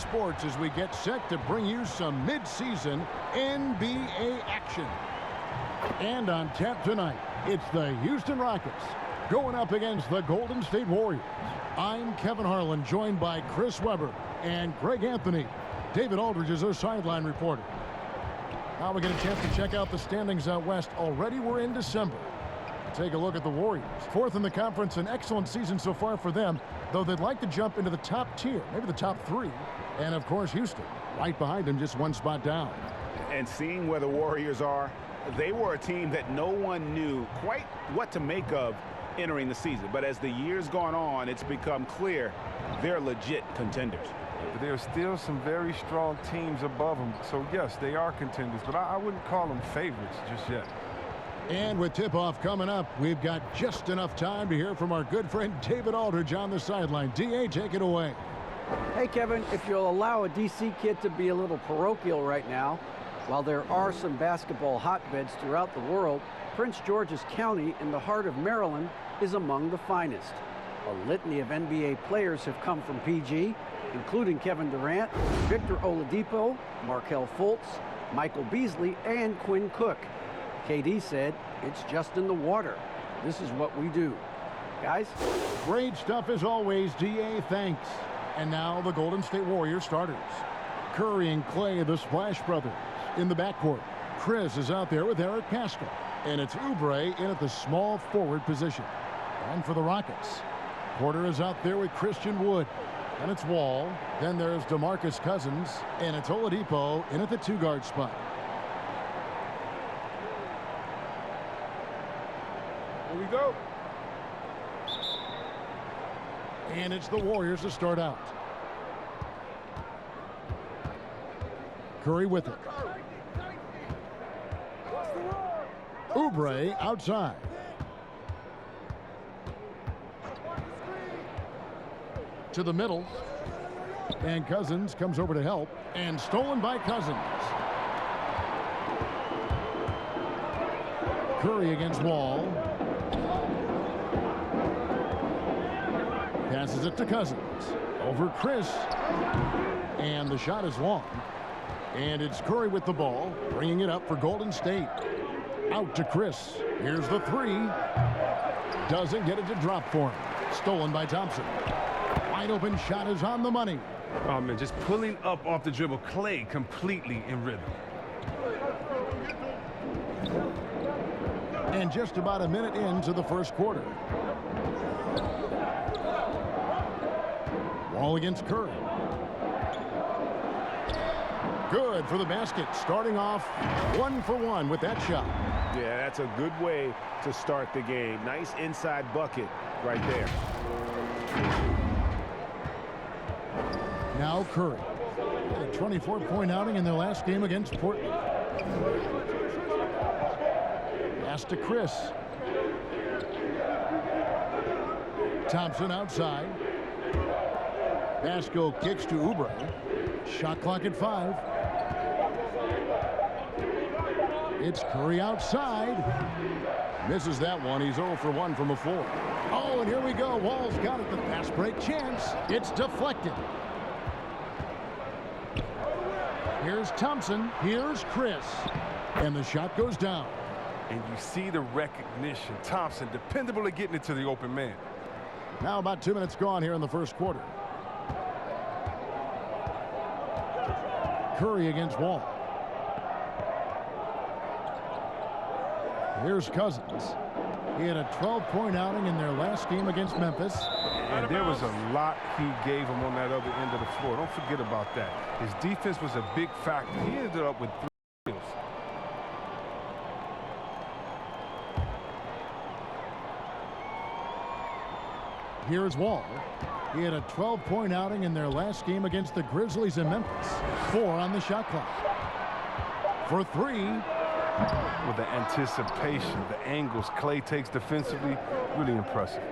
sports as we get set to bring you some mid-season NBA action. And on tap tonight, it's the Houston Rockets going up against the Golden State Warriors. I'm Kevin Harlan, joined by Chris Webber and Greg Anthony. David Aldridge is our sideline reporter. Now we get a chance to check out the standings out west. Already we're in December. Take a look at the Warriors. Fourth in the conference, an excellent season so far for them, though they'd like to jump into the top tier, maybe the top three. And of course, Houston, right behind them, just one spot down. And seeing where the Warriors are, they were a team that no one knew quite what to make of entering the season. But as the years gone on, it's become clear they're legit contenders. There are still some very strong teams above them. So, yes, they are contenders, but I wouldn't call them favorites just yet. And with tip-off coming up, we've got just enough time to hear from our good friend David Aldridge on the sideline. D.A., take it away. Hey, Kevin, if you'll allow a D.C. kid to be a little parochial right now, while there are some basketball hotbeds throughout the world, Prince George's County in the heart of Maryland is among the finest. A litany of NBA players have come from PG, including Kevin Durant, Victor Oladipo, Markelle Fultz, Michael Beasley, and Quinn Cook. KD said, "It's just in the water. This is what we do." Guys? Great stuff as always, D.A. Thanks. And now the Golden State Warriors starters. Curry and Clay, the Splash Brothers, in the backcourt. Chris is out there with Eric Paschall. And it's Oubre in at the small forward position. And for the Rockets, Porter is out there with Christian Wood. And it's Wall. Then there's DeMarcus Cousins. And it's Oladipo in at the two-guard spot. Here we go. And it's the Warriors to start out. Curry with it. Oubre outside. To the middle. And Cousins comes over to help. And stolen by Cousins. Curry against Wall. Passes it to Cousins. Over Chris. And the shot is long. And it's Curry with the ball, bringing it up for Golden State. Out to Chris. Here's the three. Doesn't get it to drop for him. Stolen by Thompson. Wide open shot is on the money. Oh, man, just pulling up off the dribble. Clay completely in rhythm. And just about a minute into the first quarter. Wall against Curry. Good for the basket. Starting off 1 for 1 with that shot. Yeah, that's a good way to start the game. Nice inside bucket right there. Now Curry. A 24-point outing in their last game against Portland. Pass to Chris. Thompson outside. Paschall kicks to Oubre. Shot clock at 5. It's Curry outside. Misses that one. He's 0 for 1 from a 4. Oh, and here we go. Wall's got it. The fast break chance. It's deflected. Here's Thompson. Here's Chris. And the shot goes down. And you see the recognition. Thompson, dependable at getting it to the open man. Now about 2 minutes gone here in the first quarter. Curry against Wall. Here's Cousins. He had a 12-point outing in their last game against Memphis. And there was a lot he gave him on that other end of the floor. Don't forget about that. His defense was a big factor. He ended up with 3 steals. Here's Wall. He had a 12-point outing in their last game against the Grizzlies in Memphis. 4 on the shot clock. For 3. With the anticipation, the angles Clay takes defensively, really impressive.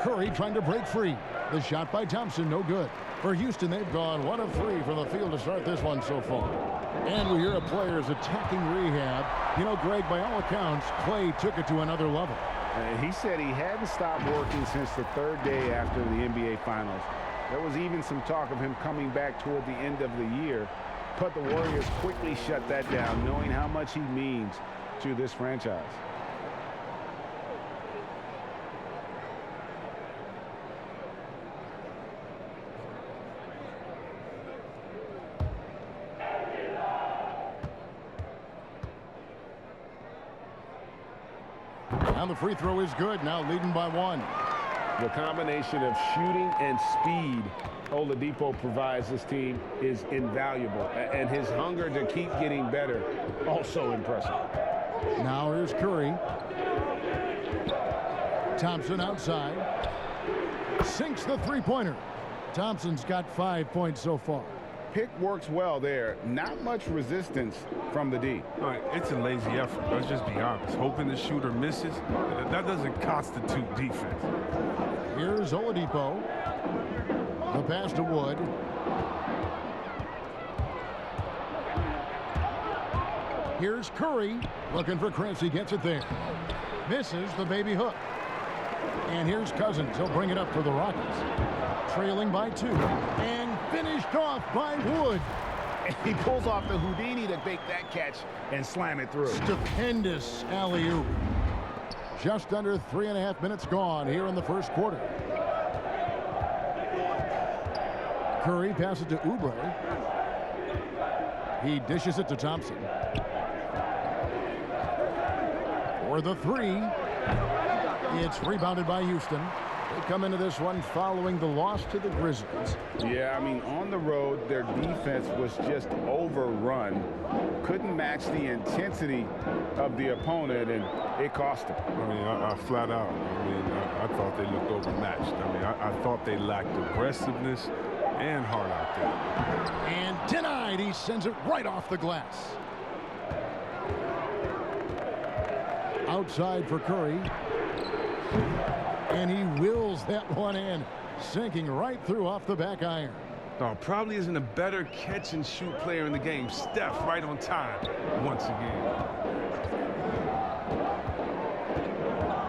Curry trying to break free. The shot by Thompson, no good. For Houston, they've gone 1 of 3 from the field to start this one so far. And we hear of players attacking rehab. You know, Greg, by all accounts, Clay took it to another level. He said he hadn't stopped working since the 3rd day after the NBA Finals. There was even some talk of him coming back toward the end of the year, but the Warriors quickly shut that down, knowing how much he means to this franchise. And the free throw is good, now leading by 1. The combination of shooting and speed Oladipo provides this team is invaluable, and his hunger to keep getting better also impressive. Now here's Curry. Thompson outside. Sinks the three-pointer. Thompson's got 5 points so far. Pick works well there. Not much resistance from the D. All right, it's a lazy effort. Let's just be honest. Hoping the shooter misses, that doesn't constitute defense. Here's Oladipo. The pass to Wood. Here's Curry. Looking for Chris. He gets it there. Misses the baby hook. And here's Cousins. He'll bring it up for the Rockets. Trailing by 2. And finished off by Wood. And he pulls off the Houdini to make that catch and slam it through. Stupendous alley-oop. Just under 3.5 minutes gone here in the first quarter. Curry passes to Oubre. He dishes it to Thompson. For the 3. It's rebounded by Houston. They come into this one following the loss to the Grizzlies. Yeah, I mean, on the road, their defense was just overrun. Couldn't match the intensity of the opponent, and it cost them. I mean, I flat out, I thought they looked overmatched. I mean, I thought they lacked aggressiveness and heart out there. And denied. He sends it right off the glass. Outside for Curry. And he wills that one in, sinking right through off the back iron. No, probably isn't a better catch and shoot player in the game. Steph right on time once again.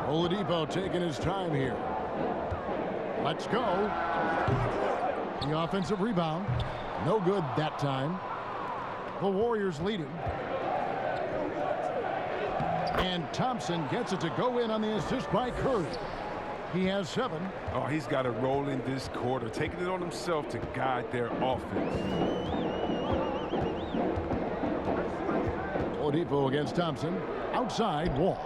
Oladipo taking his time here. Let's go. The offensive rebound. No good that time. The Warriors leading. And Thompson gets it to go in on the assist by Curry. He has 7. Oh, he's got it rolling this quarter, taking it on himself to guide their offense. Oladipo against Thompson. Outside, Wall.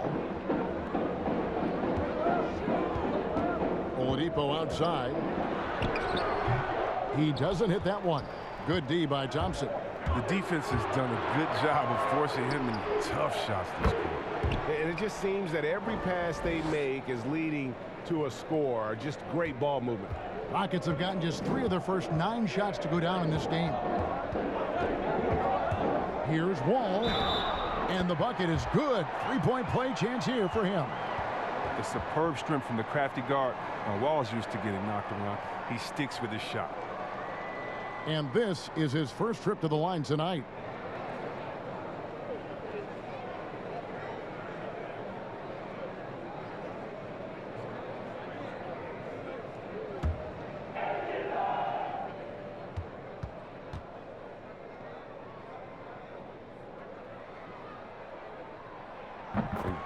Oladipo outside. He doesn't hit that one. Good D by Thompson. The defense has done a good job of forcing him in tough shots this quarter. And it just seems that every pass they make is leading to a score. Just great ball movement. Rockets have gotten just 3 of their first 9 shots to go down in this game. Here's Wall. And the bucket is good. 3-point play chance here for him. The superb strength from the crafty guard. Wall's used to getting knocked around. He sticks with his shot. And this is his first trip to the line tonight.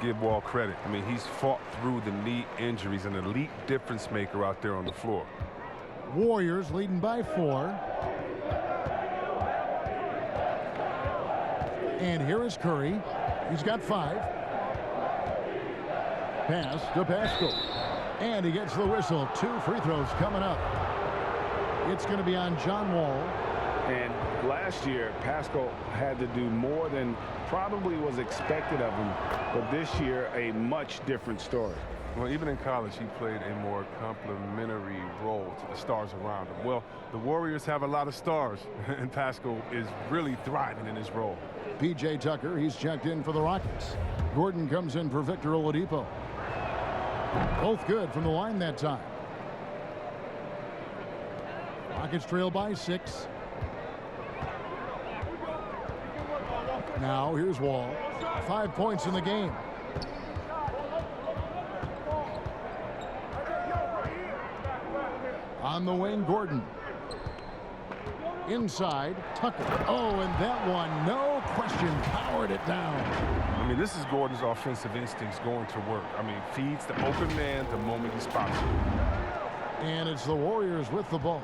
Give Wall credit. I mean, he's fought through the knee injuries, an elite difference maker out there on the floor. Warriors leading by 4. And here is Curry. He's got 5. Pass to Pascal. And he gets the whistle. 2 free throws coming up. It's going to be on John Wall. And last year, Pascal had to do more than probably was expected of him. But this year, a much different story. Well, even in college, he played a more complementary role to the stars around him. Well, the Warriors have a lot of stars, and Pascal is really thriving in his role. P.J. Tucker, he's checked in for the Rockets. Gordon comes in for Victor Oladipo. Both good from the line that time. Rockets trail by 6. Now here's Wall. 5 points in the game. On On the wing, Gordon. Inside, Tucker. Oh, and that one, no question, powered it down. I mean, this is Gordon's offensive instincts going to work. I mean, feeds the open man the moment he spots him. And it's the Warriors with the ball.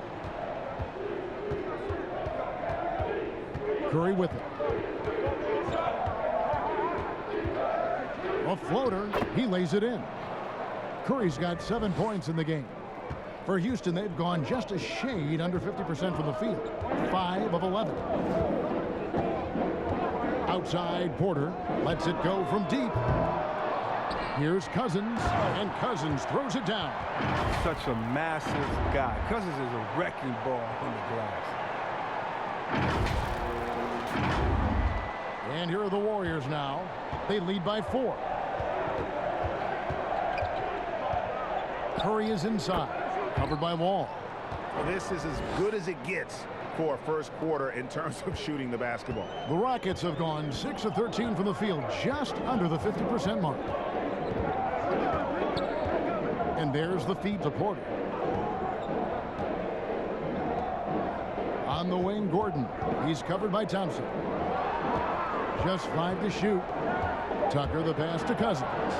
Curry with it. A floater, he lays it in. Curry's got 7 points in the game. For Houston, they've gone just a shade under 50% from the field. 5 of 11. Outside, Porter lets it go from deep. Here's Cousins, and Cousins throws it down. Such a massive guy. Cousins is a wrecking ball on the glass. And here are the Warriors now. They lead by 4. Curry is inside. Covered by Wall. This is as good as it gets for a first quarter in terms of shooting the basketball. The Rockets have gone 6 of 13 from the field, just under the 50% mark. And there's the feed to Porter. On the wing, Gordon. He's covered by Thompson. Just 5 to shoot. Tucker the pass to Cousins.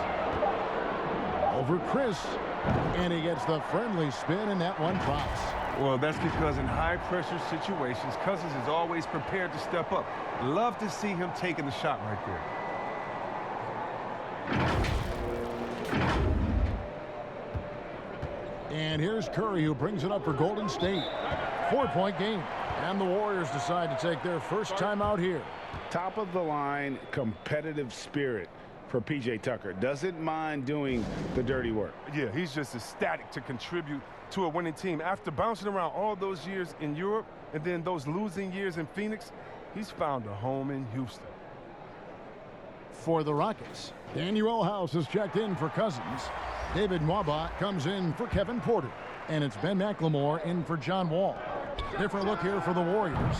Over Chris. And he gets the friendly spin, and that one drops. Well, that's because in high-pressure situations, Cousins is always prepared to step up. Love to see him taking the shot right there. And here's Curry, who brings it up for Golden State. 4-point game. And the Warriors decide to take their first time out here. Top of the line, competitive spirit for P.J. Tucker. Doesn't mind doing the dirty work. Yeah, he's just ecstatic to contribute to a winning team. After bouncing around all those years in Europe and then those losing years in Phoenix, he's found a home in Houston. For the Rockets, Daniel House has checked in for Cousins. David Nwaba comes in for Kevin Porter. And it's Ben McLemore in for John Wall. Different look here for the Warriors.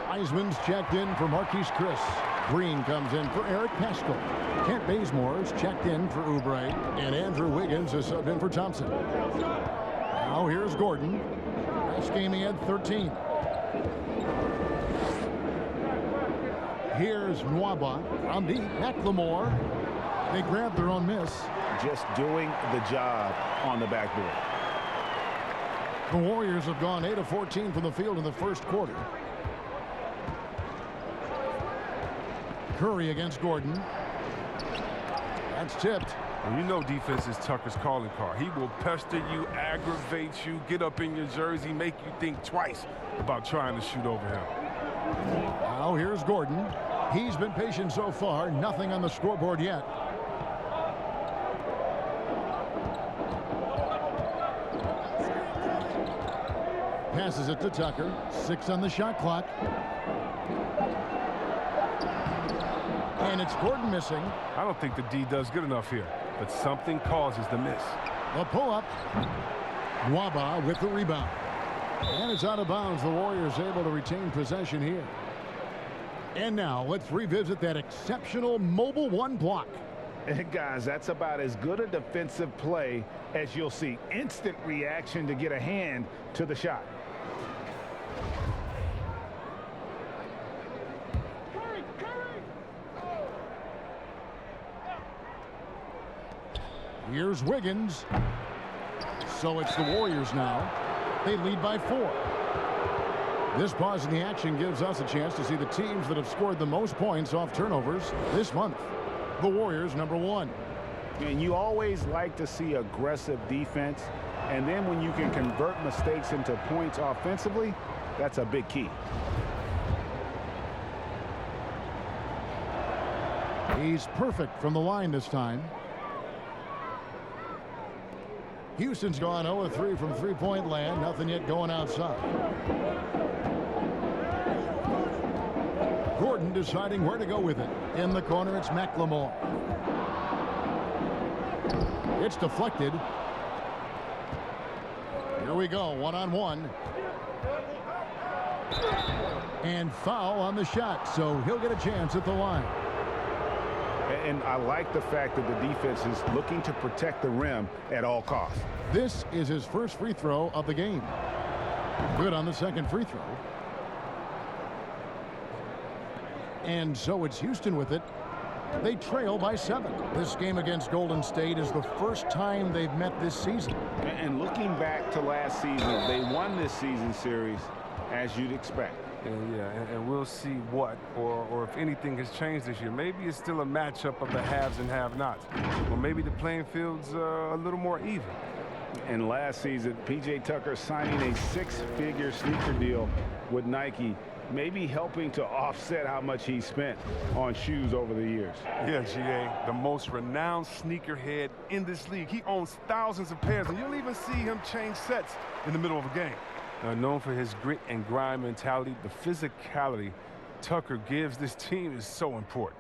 Eisman's checked in for Marquise Chris. Green comes in for Eric Paschal. Kent Bazemore's checked in for Oubre. And Andrew Wiggins is subbed in for Thompson. Now here's Gordon. Last game he had 13. Here's Nwaba. From deep, McLemore. They grab their own miss. Just doing the job on the backboard. The Warriors have gone 8 of 14 from the field in the first quarter. Curry against Gordon. That's tipped. And you know defense is Tucker's calling card. He will pester you, aggravate you, get up in your jersey, make you think twice about trying to shoot over him. Now here's Gordon. He's been patient so far. Nothing on the scoreboard yet. Passes it to Tucker. 6 on the shot clock. And it's Gordon missing. I don't think the D does good enough here, but something causes the miss. A pull-up. Nwaba with the rebound. And it's out of bounds. The Warriors able to retain possession here. And now let's revisit that exceptional mobile one block. And guys, that's about as good a defensive play as you'll see. Instant reaction to get a hand to the shot. Here's Wiggins. So it's the Warriors now. They lead by 4. This pause in the action gives us a chance to see the teams that have scored the most points off turnovers this month. The Warriors, number 1. And you always like to see aggressive defense. And then when you can convert mistakes into points offensively, that's a big key. He's perfect from the line this time. Houston's gone 0-3 from three-point land. Nothing yet going outside. Gordon deciding where to go with it. In the corner, it's McLemore. It's deflected. Here we go, one-on-one. And foul on the shot, so he'll get a chance at the line. And I like the fact that the defense is looking to protect the rim at all costs. This is his first free throw of the game. Good on the second free throw. And so it's Houston with it. They trail by 7. This game against Golden State is the first time they've met this season. And looking back to last season, they won this season series as you'd expect. And we'll see what or if anything has changed this year. Maybe it's still a matchup of the haves and have-nots. Or maybe the playing field's a little more even. And last season, P.J. Tucker signing a 6-figure sneaker deal with Nike, maybe helping to offset how much he spent on shoes over the years. Yeah, G.A., the most renowned sneakerhead in this league. He owns thousands of pairs, and you'll even see him change sets in the middle of a game. Known for his grit and grind mentality, the physicality Tucker gives this team is so important.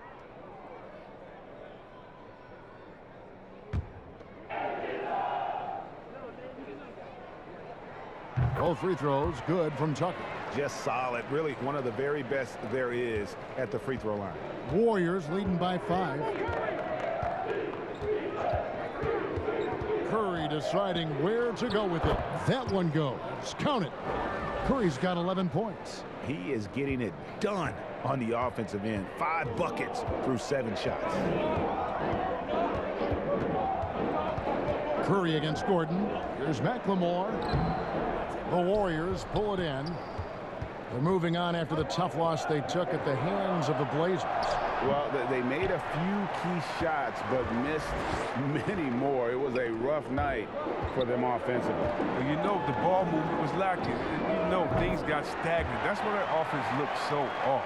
Both free throws good from Tucker. Just solid. Really one of the very best there is at the free throw line. Warriors leading by 5. Curry deciding where to go with it. That one goes. Count it. Curry's got 11 points. He is getting it done on the offensive end. 5 buckets through 7 shots. Curry against Gordon. Here's McLemore. The Warriors pull it in. They're moving on after the tough loss they took at the hands of the Blazers. Well, they made a few key shots, but missed many more. It was a rough night for them offensively. Well, you know, the ball movement was lacking. You know, things got stagnant. That's why their offense looked so off.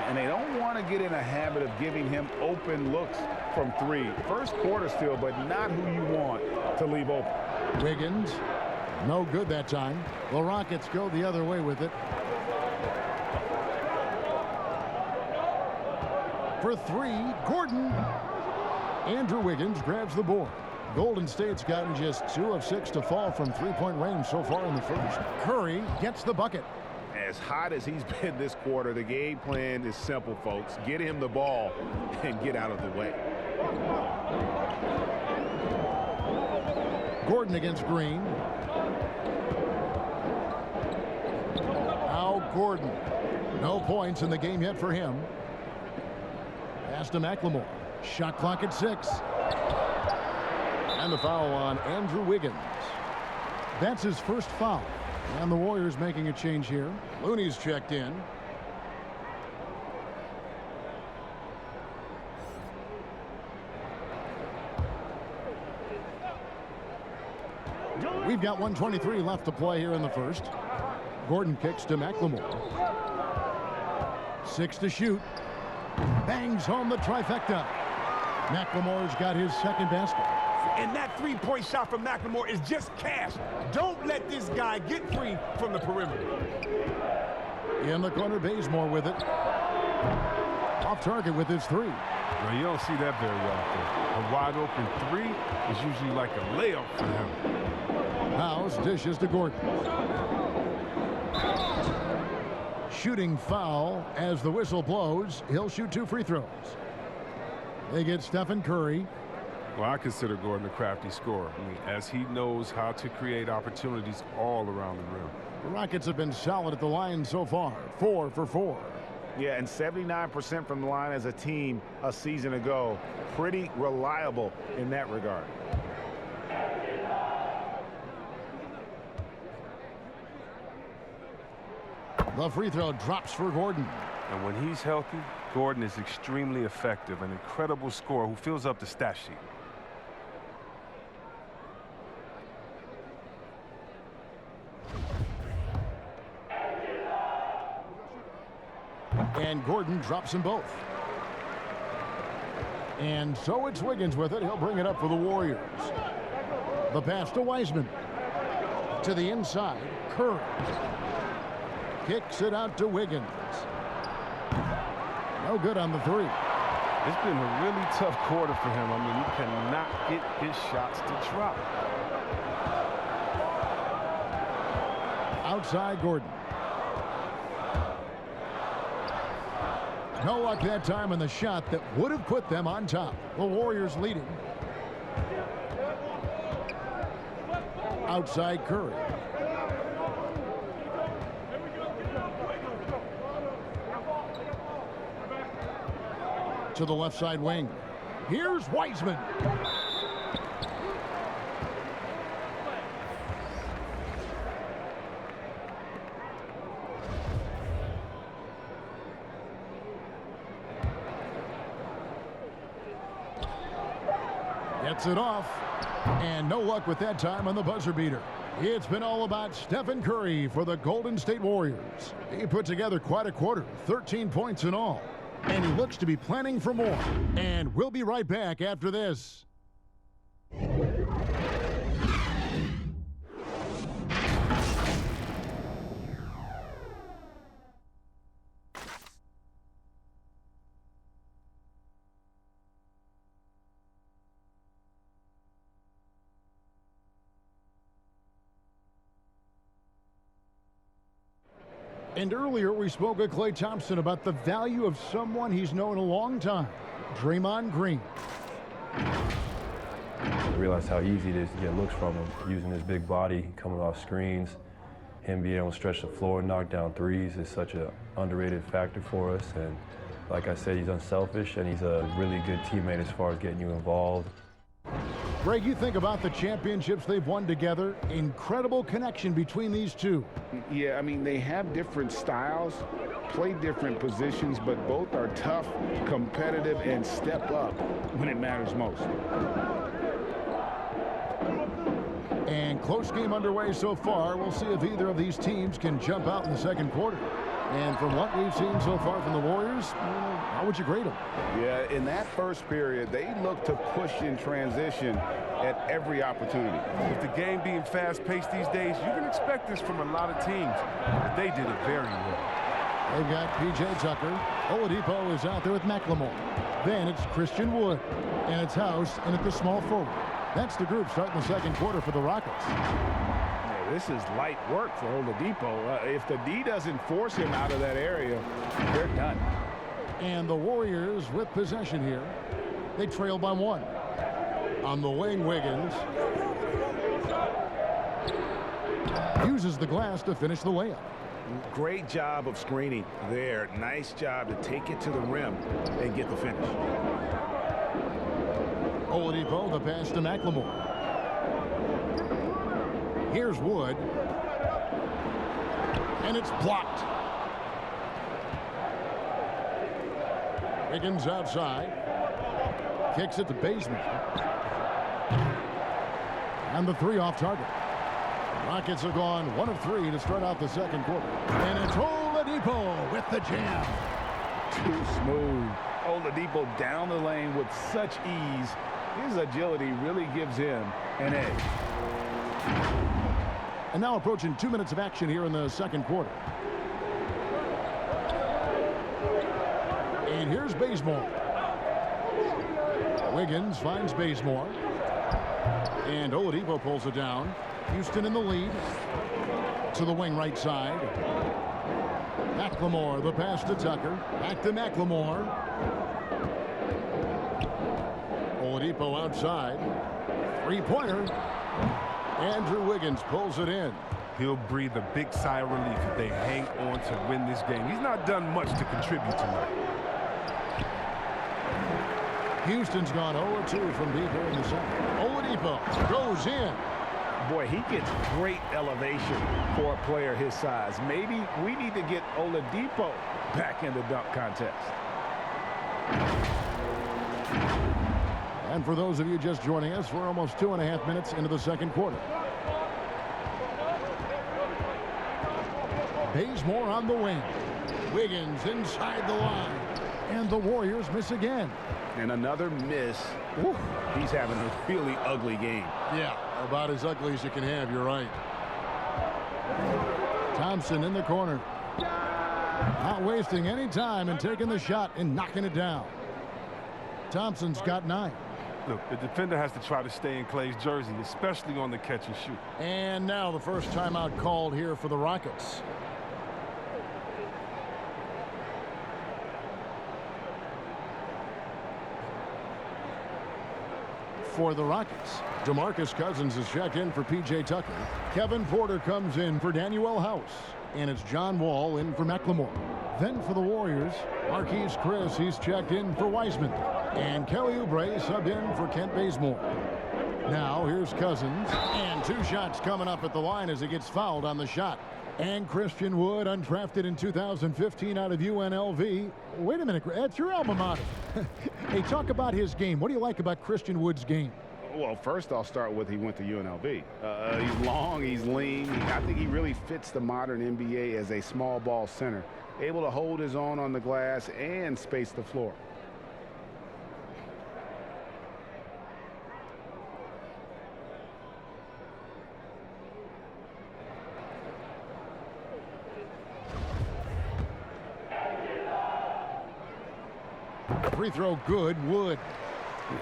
And they don't want to get in a habit of giving him open looks from 3. First quarter still, but not who you want to leave open. Wiggins, no good that time. The Rockets go the other way with it. For 3, Gordon. Andrew Wiggins grabs the board. Golden State's gotten just 2 of 6 to fall from three-point range so far in the first. Curry gets the bucket. As hot as he's been this quarter, the game plan is simple, folks. Get him the ball and get out of the way. Gordon against Green. Now Gordon. No points in the game yet for him. Pass to McLemore. Shot clock at 6. And the foul on Andrew Wiggins. That's his first foul. And the Warriors making a change here. Looney's checked in. We've got 1:23 left to play here in the first. Gordon kicks to McLemore. 6 to shoot. Bangs home the trifecta. McLemore's got his second basket. And that three-point shot from McLemore is just cash. Don't let this guy get free from the perimeter. In the corner, Bazemore with it. Off target with his 3. Well, you don't see that very often. A wide-open 3 is usually like a layup for him. House dishes to Gordon. Shooting foul as the whistle blows. He'll shoot 2 free throws. They get Stephen Curry. Well, I consider Gordon a crafty scorer. I mean, as he knows how to create opportunities all around the rim. The Rockets have been solid at the line so far. 4 for 4. Yeah, and 79% from the line as a team a season ago. Pretty reliable in that regard. The free throw drops for Gordon. And when he's healthy, Gordon is extremely effective, an incredible scorer who fills up the stat sheet. And Gordon drops them both. And so it's Wiggins with it. He'll bring it up for the Warriors. The pass to Wiseman. To the inside, Curry. Kicks it out to Wiggins. No good on the 3. It's been a really tough quarter for him. I mean, he cannot get his shots to drop. Outside Gordon. No luck that time on the shot that would have put them on top. The Warriors leading. Outside Curry. to the left side wing. Here's Wiseman. Gets it off. And no luck with that time on the buzzer beater. It's been all about Stephen Curry for the Golden State Warriors. He put together quite a quarter, 13 points in all. And he looks to be planning for more. And we'll be right back after this. And earlier we spoke with Klay Thompson about the value of someone he's known a long time, Draymond Green. I realized how easy it is to get looks from him, using his big body, coming off screens. Him being able to stretch the floor, knock down threes is such an underrated factor for us. And like I said, he's unselfish and he's a really good teammate as far as getting you involved. Greg, you think about the championships they've won together. Incredible connection between these two. Yeah, I mean, they have different styles, play different positions, but both are tough, competitive, and step up when it matters most. And close game underway so far. We'll see if either of these teams can jump out in the second quarter. And from what we've seen so far from the Warriors, how would you grade them? Yeah, in that first period, they look to push in transition at every opportunity. With the game being fast-paced these days, you can expect this from a lot of teams, but they did it very well. They've got P.J. Tucker. Oladipo is out there with McLemore. Then it's Christian Wood, and it's House, and at the small forward. That's the group starting the second quarter for the Rockets. This is light work for Oladipo. If the D doesn't force him out of that area, they're done. And the Warriors with possession here. They trail by one. On the wing, Wiggins uses the glass to finish the layup. Great job of screening there. Nice job to take it to the rim and get the finish. Oladipo, the pass to McLemore. Here's Wood. And it's blocked. Wiggins outside. Kicks it to Bazemore. And the three off target. Rockets have gone 1 of 3 to start out the second quarter. And it's Oladipo with the jam. Too smooth. Oladipo down the lane with such ease. His agility really gives him an edge. And now approaching 2 minutes of action here in the second quarter. And here's Bazemore. Wiggins finds Bazemore. And Oladipo pulls it down. Houston in the lead. To the wing right side. McLemore, the pass to Tucker. Back to McLemore. Oladipo outside. Three-pointer. Andrew Wiggins pulls it in. He'll breathe a big sigh of relief if they hang on to win this game. He's not done much to contribute tonight. Houston's gone 0-2 from deep here in the second. Oladipo goes in. Boy, he gets great elevation for a player his size. Maybe we need to get Oladipo back in the dunk contest. And for those of you just joining us, we're almost 2.5 minutes into the second quarter. Bazemore on the wing. Wiggins inside the line. And the Warriors miss again. And another miss. Woo, he's having a really ugly game. Yeah, about as ugly as you can have, you're right. Thompson in the corner. Not wasting any time and taking the shot and knocking it down. Thompson's got 9. Look, the defender has to try to stay in Klay's jersey, especially on the catch and shoot. And now the first timeout called here for the Rockets. For the Rockets, DeMarcus Cousins is checked in for P.J. Tucker. Kevin Porter comes in for Danuel House. And it's John Wall in for McLemore. Then for the Warriors, Marquise Chris, he's checked in for Wiseman. And Kelly Oubre subbed in for Kent Bazemore. Now here's Cousins. And 2 shots coming up at the line as he gets fouled on the shot. And Christian Wood, undrafted in 2015 out of UNLV. Wait a minute, that's your alma mater. Hey, talk about his game. What do you like about Christian Wood's game? Well, first I'll start with he went to UNLV. He's long, he's lean. I think he really fits the modern NBA as a small ball center, able to hold his own on the glass and space the floor. Free throw good, Wood.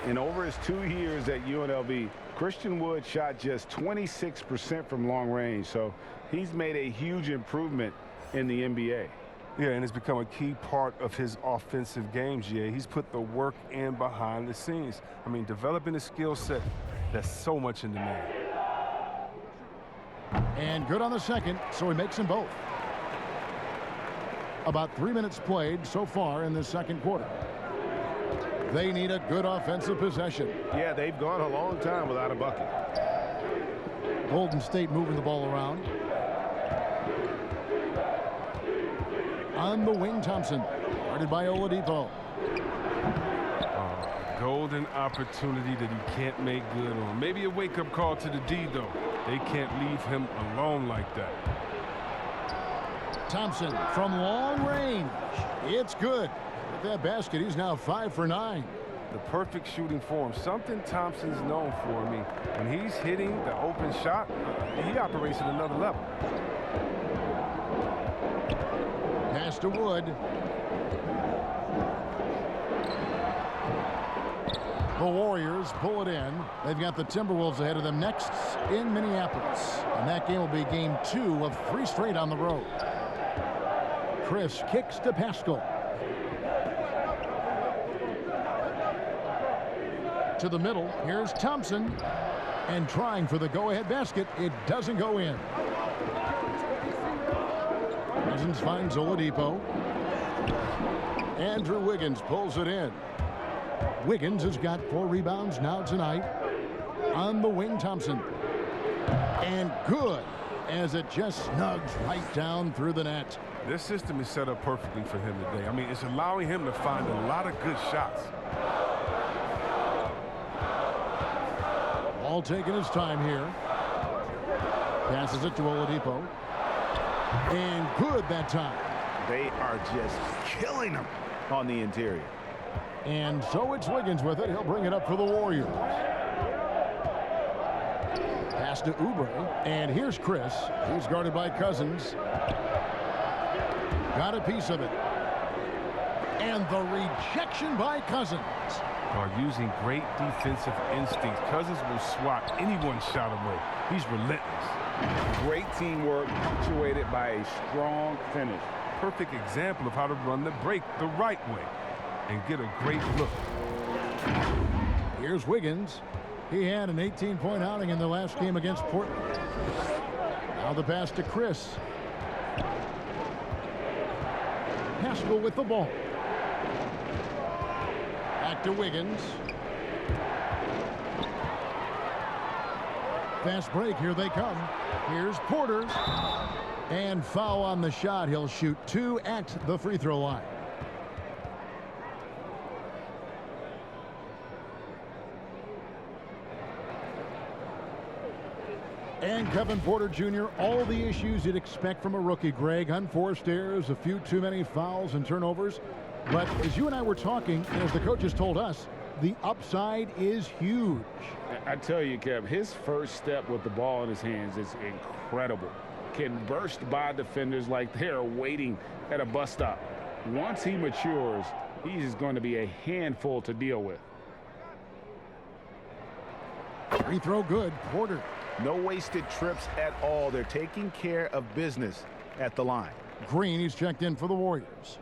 In over his 2 years at UNLV, Christian Wood shot just 26% from long range, so he's made a huge improvement in the NBA. Yeah, and it's become a key part of his offensive game, GA. He's put the work in behind the scenes. I mean, developing a skill set that's so much in demand. And good on the second, so he makes them both. About 3 minutes played so far in the second quarter. They need a good offensive possession. Yeah, they've gone a long time without a bucket. Golden State moving the ball around. On the wing, Thompson. Guarded by Oladipo. Golden opportunity that he can't make good on. Maybe a wake-up call to the D, though. They can't leave him alone like that. Thompson from long range. It's good. With that basket, he's now 5 for 9. The perfect shooting form. Something Thompson's known for. I mean, when he's hitting the open shot, he operates at another level. Pass to Wood. The Warriors pull it in. They've got the Timberwolves ahead of them next in Minneapolis. And that game will be game 2 of 3 straight on the road. Chris kicks to Pascal. To the middle. Here's Thompson. And trying for the go-ahead basket. It doesn't go in. Cousins finds Oladipo. Andrew Wiggins pulls it in. Wiggins has got 4 rebounds now tonight. On the wing, Thompson. And good, as it just snugs right down through the net. This system is set up perfectly for him today. I mean, it's allowing him to find a lot of good shots. Ball taking his time here. Passes it to Oladipo. And good that time. They are just killing him on the interior. And so it's Wiggins with it. He'll bring it up for the Warriors. Pass to Oubre. And here's Chris. He's guarded by Cousins. Got a piece of it. And the rejection by Cousins. Are using great defensive instincts. Cousins will swat anyone's shot away. He's relentless. Great teamwork punctuated by a strong finish. Perfect example of how to run the break the right way and get a great look. Here's Wiggins. He had an 18-point outing in the last game against Portland. Now the pass to Chris. Pascal with the ball. Back to Wiggins. Fast break. Here they come. Here's Porter. And foul on the shot. He'll shoot 2 at the free throw line. And Kevin Porter Jr., all the issues you'd expect from a rookie, Greg. Unforced errors, a few too many fouls and turnovers. But as you and I were talking, and as the coaches told us, the upside is huge. I tell you, Kev, his first step with the ball in his hands is incredible. Can burst by defenders like they're waiting at a bus stop. Once he matures, he's going to be a handful to deal with. Free throw good. Porter. No wasted trips at all. They're taking care of business at the line. Green, he's checked in for the Warriors.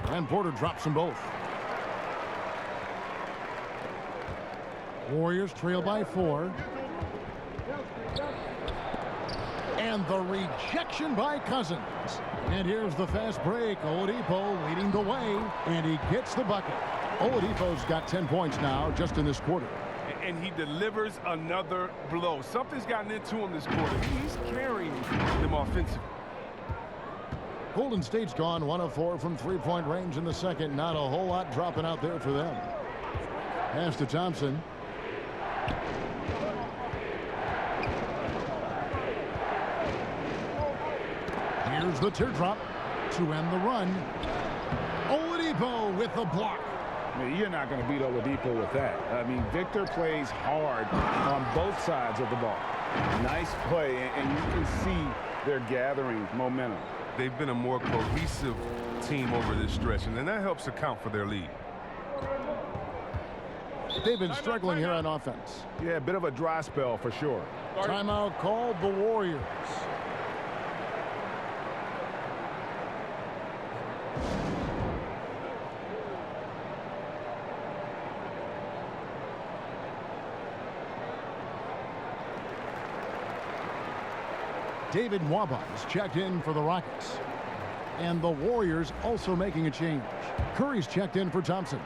And Porter drops them both. Warriors trail by 4. And the rejection by Cousins. And here's the fast break. Oladipo leading the way, and he gets the bucket. Oladipo's got 10 points now just in this quarter. And he delivers another blow. Something's gotten into him this quarter. He's carrying them offensively. Golden State's gone 1 of 4 from three-point range in the second. Not a whole lot dropping out there for them. Pass to Thompson. Here's the teardrop to end the run. Oladipo with the block. I mean, you're not going to beat Oladipo with that. I mean, Victor plays hard on both sides of the ball. Nice play, and you can see they're gathering momentum. They've been a more cohesive team over this stretch, and then that helps account for their lead. They've been struggling here on offense. Yeah, a bit of a dry spell for sure. Timeout called the Warriors. David Nwaba is checked in for the Rockets. And the Warriors also making a change. Curry's checked in for Thompson.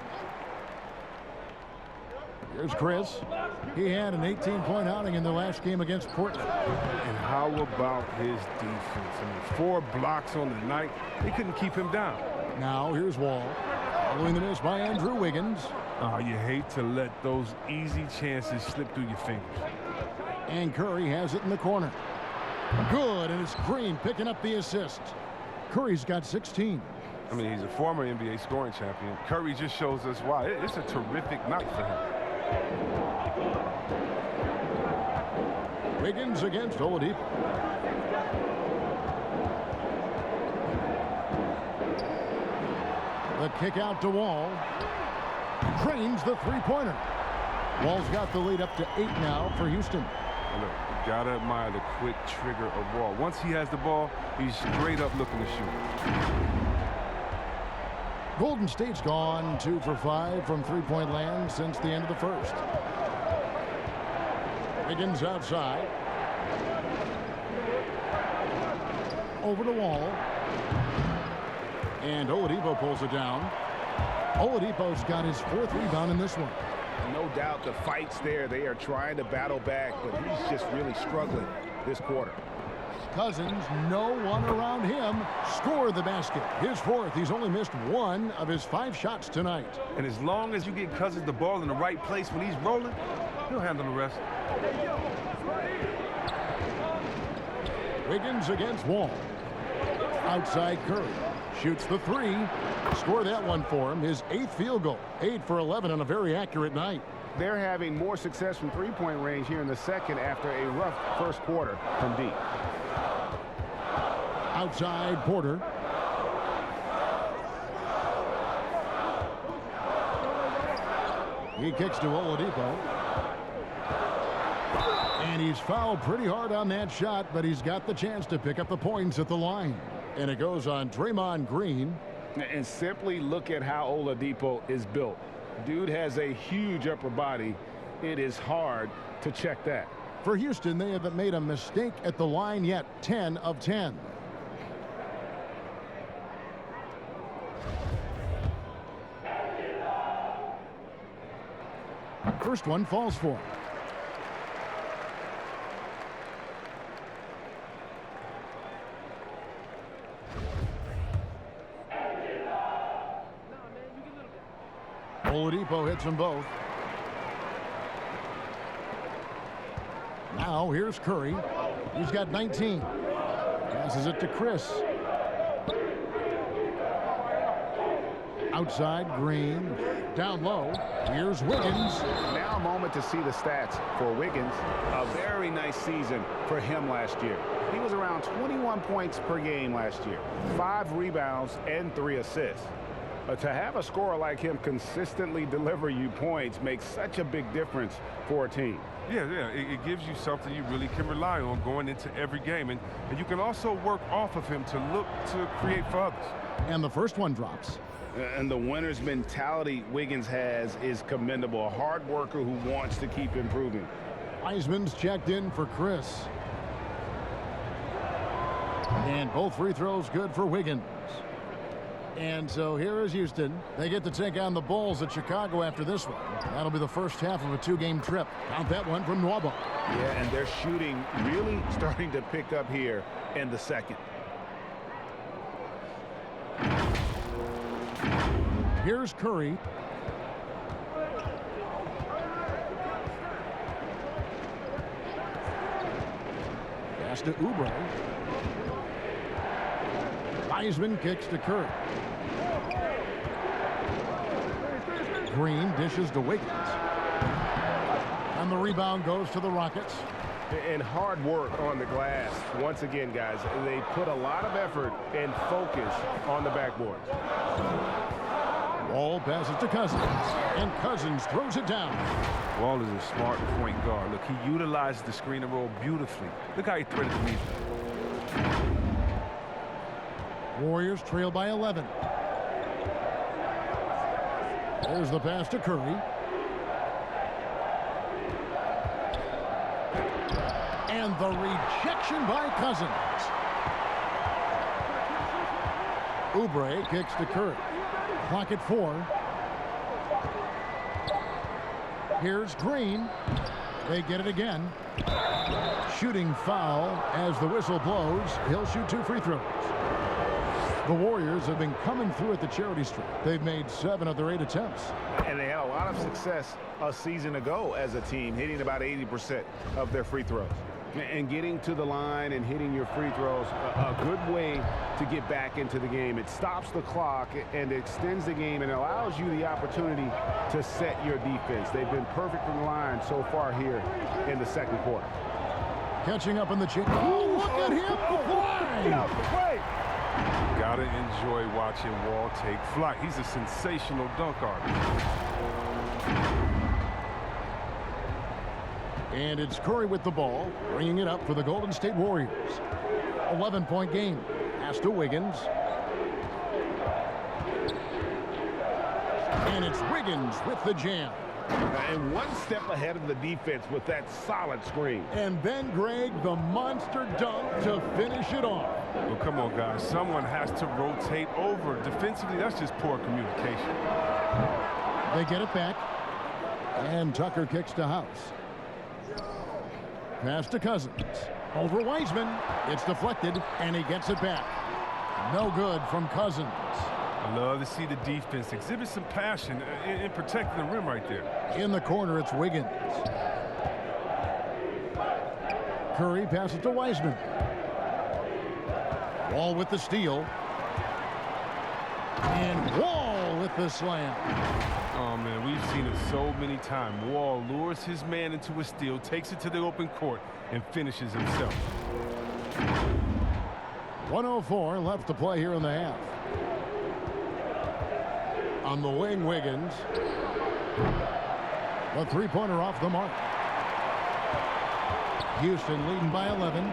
Here's Chris. He had an 18-point outing in the last game against Portland. And how about his defense? I mean, 4 blocks on the night. They couldn't keep him down. Now here's Wall. Following the miss by Andrew Wiggins. Oh, you hate to let those easy chances slip through your fingers. And Curry has it in the corner. Good, and it's Green picking up the assist. Curry's got 16. I mean, he's a former NBA scoring champion. Curry just shows us why. It's a terrific night for him. Wiggins against Oladipo. The kick out to Wall. Drains the three-pointer. Wall's got the lead up to 8 now for Houston. Look, you gotta admire the quick trigger of Wall. Once he has the ball, he's straight up looking to shoot. Golden State's gone 2 for 5 from three-point land since the end of the first. Wiggins outside. Over to Wall. And Oladipo pulls it down. Oladipo's got his 4th rebound in this one. No doubt the fight's there. They are trying to battle back, but he's just really struggling this quarter. Cousins, no one around him, scored the basket. His 4th. He's only missed 1 of his 5 shots tonight. And as long as you get Cousins the ball in the right place when he's rolling, he'll handle the rest. Wiggins against Wall. Outside Curry. Shoots the 3. Score that one for him. His 8th field goal. 8 for 11 on a very accurate night. They're having more success from three-point range here in the second after a rough first quarter from deep. Outside Porter. He kicks to Oladipo. And he's fouled pretty hard on that shot, but he's got the chance to pick up the points at the line. And it goes on Draymond Green. And simply look at how Oladipo is built. Dude has a huge upper body. It is hard to check that. For Houston, they haven't made a mistake at the line yet. 10 of 10. First one falls for him. Oladipo hits them both. Now here's Curry. He's got 19. Passes it to Chris. Outside Green. Down low. Here's Wiggins. Now a moment to see the stats for Wiggins. A very nice season for him last year. He was around 21 points per game last year. 5 rebounds and 3 assists. To have a scorer like him consistently deliver you points makes such a big difference for a team. Yeah, it gives you something you really can rely on going into every game. And you can also work off of him to look to create for others. And the first one drops. And the winner's mentality Wiggins has is commendable. A hard worker who wants to keep improving. Wiseman's checked in for Chris. And both free throws good for Wiggins. And so here is Houston. They get to take on the Bulls at Chicago after this one. That'll be the first half of a two-game trip. Count that one from Nwaba. Yeah, and their shooting really starting to pick up here in the second. Here's Curry. Pass to Oubre. Wiseman kicks to Curry. Green dishes to Wiggins. And the rebound goes to the Rockets. And hard work on the glass. Once again, guys, they put a lot of effort and focus on the backboard. Wall passes to Cousins. And Cousins throws it down. Wall is a smart point guard. Look, he utilizes the screen and roll beautifully. Look how he threaded the defense. Warriors trail by 11. There's the pass to Curry. And the rejection by Cousins. Oubre kicks to Curry. Clock at 4. Here's Green. They get it again. Shooting foul as the whistle blows. He'll shoot 2 free throws. The Warriors have been coming through at the charity stripe. They've made 7 of their 8 attempts. And they had a lot of success a season ago as a team, hitting about 80% of their free throws. And getting to the line and hitting your free throws, a good way to get back into the game. It stops the clock and extends the game and allows you the opportunity to set your defense. They've been perfect from the line so far here in the second quarter. Catching up in the chain. Oh, look at him fly! Gotta enjoy watching Wall take flight. He's a sensational dunk artist. And it's Curry with the ball, bringing it up for the Golden State Warriors. 11-point game. Pass to Wiggins. And it's Wiggins with the jam. And one step ahead of the defense with that solid screen. And then, Greg, the monster dunk to finish it off. Well, come on, guys. Someone has to rotate over. Defensively, that's just poor communication. They get it back. And Tucker kicks to House. Pass to Cousins. Over Wiseman. It's deflected, and he gets it back. No good from Cousins. I love to see the defense exhibit some passion in protecting the rim right there. In the corner, it's Wiggins. Curry passes to Wiseman. Wall with the steal. And Wall with the slam. Oh, man, we've seen it so many times. Wall lures his man into a steal, takes it to the open court, and finishes himself. 1:04 left to play here in the half. On the wing, Wiggins. A three-pointer off the mark. Houston leading by 11.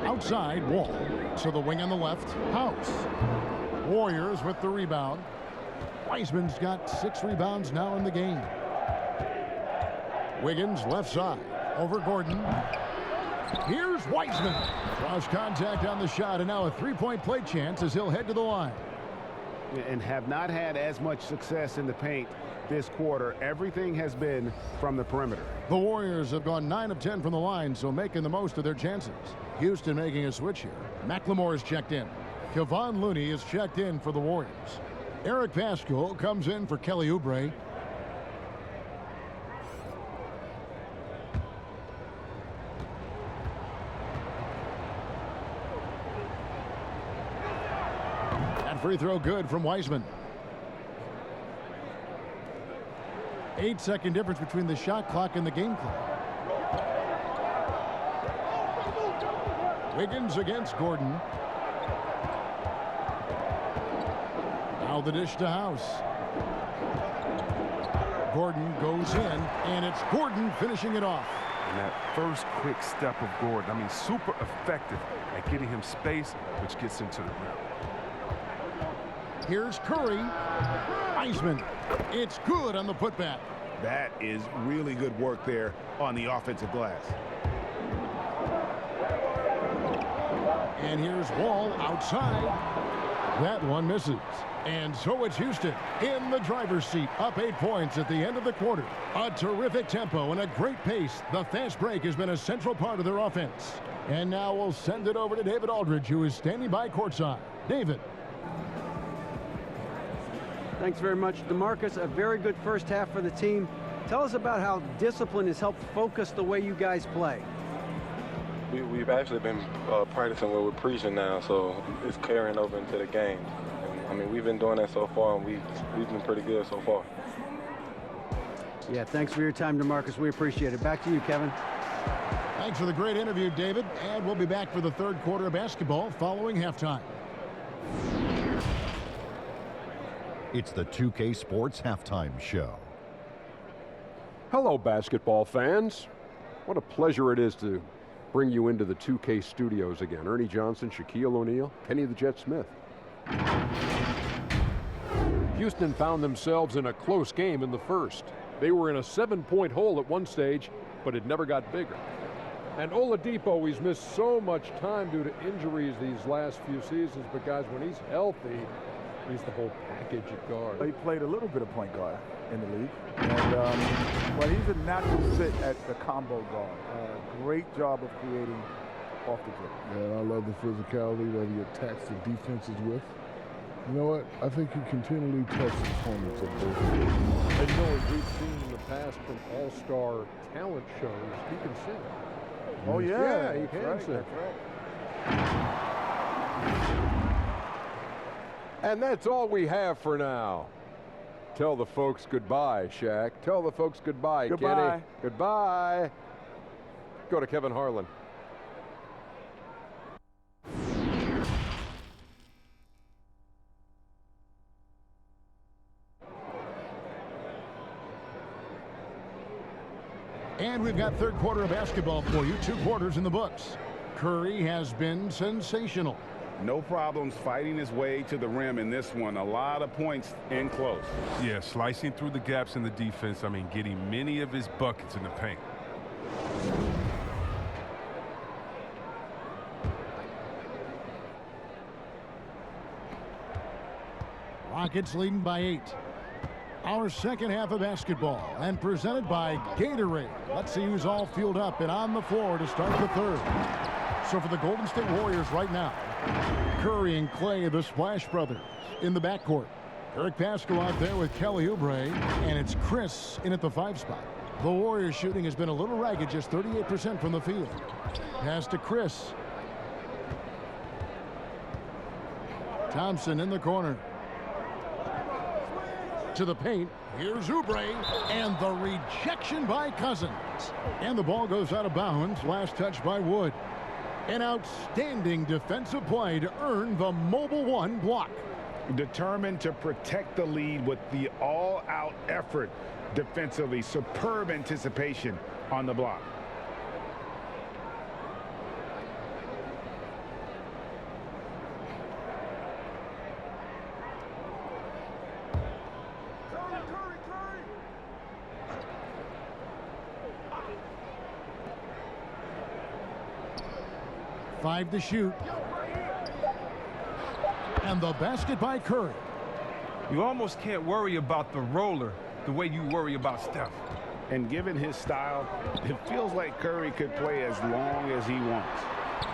Outside, Wall. To the wing on the left, House. Warriors with the rebound. Wiseman's got 6 rebounds now in the game. Wiggins left side. Over Gordon. Here's Wiseman. Draws contact on the shot, and now a three-point play chance as he'll head to the line. And have not had as much success in the paint this quarter. Everything has been from the perimeter. The Warriors have gone 9 of 10 from the line, so making the most of their chances. Houston making a switch here. McLemore is checked in. Kevon Looney is checked in for the Warriors. Eric Pascal comes in for Kelly Oubre. That free throw good from Wiseman. 8-second difference between the shot clock and the game clock. Wiggins against Gordon. Now the dish to House. Gordon goes in, and it's Gordon finishing it off. And that first quick step of Gordon, I mean, super effective at getting him space, which gets him to the rim. Here's Curry. Eisman. It's good on the putback. That is really good work there on the offensive glass. And here's Wall outside. That one misses. And so it's Houston in the driver's seat, up 8 points at the end of the quarter. A terrific tempo and a great pace. The fast break has been a central part of their offense. And now we'll send it over to David Aldridge, who is standing by courtside. David. Thanks very much, DeMarcus. A very good first half for the team. Tell us about how discipline has helped focus the way you guys play. We've actually been practicing what we're preaching now, so it's carrying over into the games. And, I mean, we've been doing that so far, and we've been pretty good so far. Yeah, thanks for your time, DeMarcus. We appreciate it. Back to you, Kevin. Thanks for the great interview, David. And we'll be back for the third quarter of basketball following halftime. It's the 2K Sports Halftime Show. Hello, basketball fans. What a pleasure it is to bring you into the 2K studios again. Ernie Johnson, Shaquille O'Neal, Kenny the Jet Smith. Houston found themselves in a close game in the first. They were in a 7-point hole at one stage, but it never got bigger. And Oladipo, he's missed so much time due to injuries these last few seasons, but guys, when he's healthy, he's the whole package at guard. He played a little bit of point guard in the league. And, well, he's a natural fit at the combo guard. Great job of creating off the dribble. Yeah, I love the physicality that he attacks the defenses with. You know what? I think he continually tests opponents at both ends. And you know, as we've seen in the past from all-star talent shows, he can sing. Oh, yeah. He can sing. That's right. And that's all we have for now. Tell the folks goodbye, Shaq. Tell the folks goodbye, Goodbye. Kenny. Goodbye. Go to Kevin Harlan. And we've got third quarter of basketball for you. 2 quarters in the books. Curry has been sensational. No problems fighting his way to the rim in this one. A lot of points in close. Yeah, slicing through the gaps in the defense. I mean, getting many of his buckets in the paint. Rockets leading by 8. Our second half of basketball, and presented by Gatorade. Let's see who's all fueled up and on the floor to start the third. So for the Golden State Warriors right now, Curry and Clay, the Splash Brothers, in the backcourt. Eric Paschal out there with Kelly Oubre, and it's Chris in at the 5 spot. The Warriors shooting has been a little ragged, just 38% from the field. Pass to Chris. Thompson in the corner. To the paint, here's Oubre, and the rejection by Cousins. And the ball goes out of bounds, last touch by Wood. An outstanding defensive play to earn the Mobile One block. Determined to protect the lead with the all-out effort defensively. Superb anticipation on the block. Five to shoot. And the basket by Curry. You almost can't worry about the roller the way you worry about Steph. And given his style, it feels like Curry could play as long as he wants.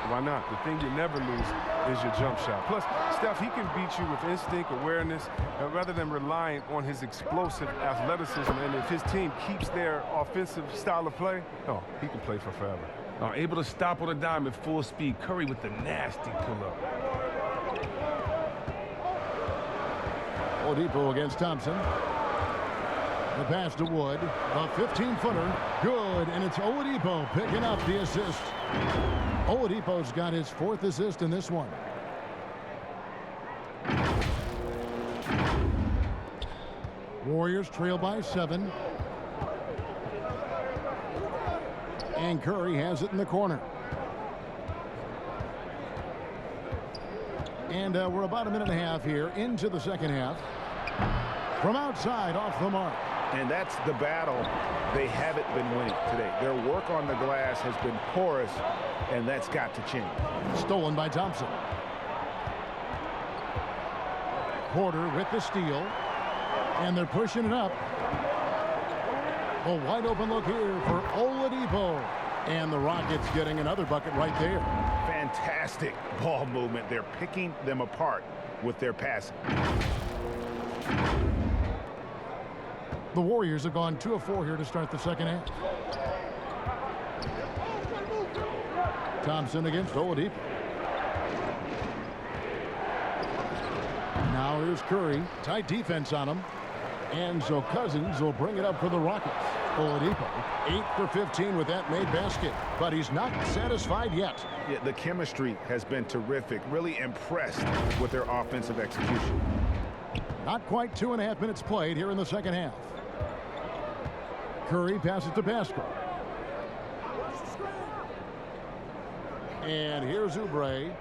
Why not? The thing you never lose is your jump shot. Plus, Steph, he can beat you with instinct, awareness, rather than relying on his explosive athleticism. And if his team keeps their offensive style of play, oh, he can play for forever. Able to stop on a dime at full speed. Curry with the nasty pull-up. Oladipo against Thompson. The pass to Wood. The 15-footer. Good, and it's Oladipo picking up the assist. Oladipo's got his 4th assist in this one. Warriors trail by 7. And Curry has it in the corner. And we're about a minute and a half here into the second half. From outside, off the mark. And that's the battle they haven't been winning today. Their work on the glass has been porous, and that's got to change. Stolen by Thompson. Porter with the steal. And they're pushing it up. A wide open look here for Oladipo. And the Rockets getting another bucket right there. Fantastic ball movement. They're picking them apart with their passing. The Warriors have gone 2 of 4 here to start the second half. Thompson against Oladipo. Now here's Curry. Tight defense on him. And so Cousins will bring it up for the Rockets. Oladipo, 8 for 15 with that made basket. But he's not satisfied yet. Yeah, the chemistry has been terrific. Really impressed with their offensive execution. Not quite 2.5 minutes played here in the second half. Curry passes to Pascal. And here's Oubre.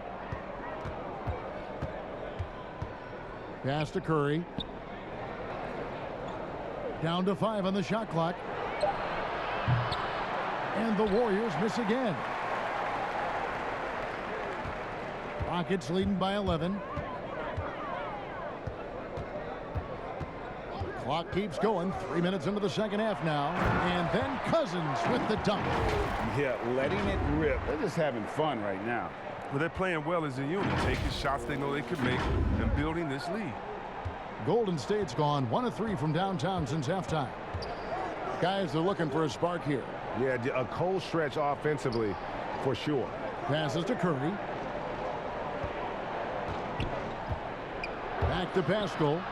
Pass to Curry. Down to 5 on the shot clock. And the Warriors miss again. Rockets leading by 11. Clock keeps going. 3 minutes into the second half now. And then Cousins with the dunk. Yeah, letting it rip. They're just having fun right now. Well, they're playing well as a unit, taking shots they know they can make and building this lead. Golden State's gone 1 of 3 from downtown since halftime. Guys, they're looking for a spark here. Yeah, a cold stretch offensively for sure. Passes to Curry. Back to Pascal.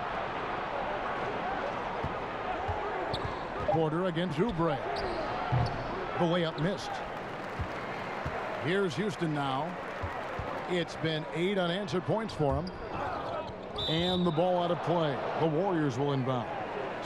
Porter against Oubre. The layup missed. Here's Houston now. It's been 8 unanswered points for him. And the ball out of play. The Warriors will inbound.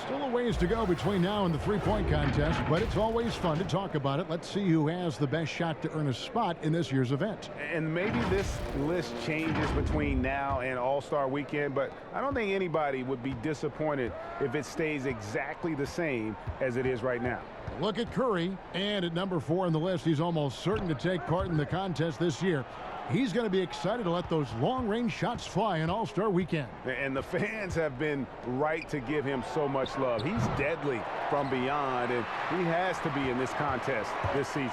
Still a ways to go between now and the three-point contest, but it's always fun to talk about it. Let's see who has the best shot to earn a spot in this year's event. And maybe this list changes between now and All-Star Weekend, but I don't think anybody would be disappointed if it stays exactly the same as it is right now. Look at Curry, and at number 4 on the list, he's almost certain to take part in the contest this year. He's going to be excited to let those long-range shots fly in All-Star Weekend. And the fans have been right to give him so much love. He's deadly from beyond, and he has to be in this contest this season.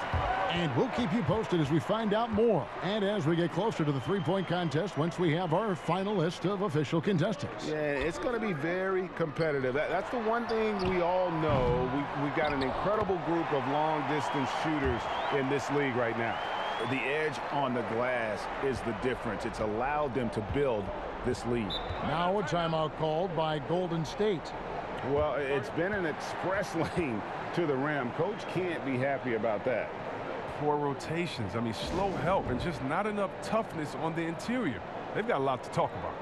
And we'll keep you posted as we find out more and as we get closer to the three-point contest once we have our final list of official contestants. Yeah, it's going to be very competitive. That's the one thing we all know. We've got an incredible group of long-distance shooters in this league right now. The edge on the glass is the difference. It's allowed them to build this lead. Now a timeout called by Golden State. Well, it's been an express lane to the rim. Coach can't be happy about that. Poor rotations. I mean, slow help and just not enough toughness on the interior. They've got a lot to talk about.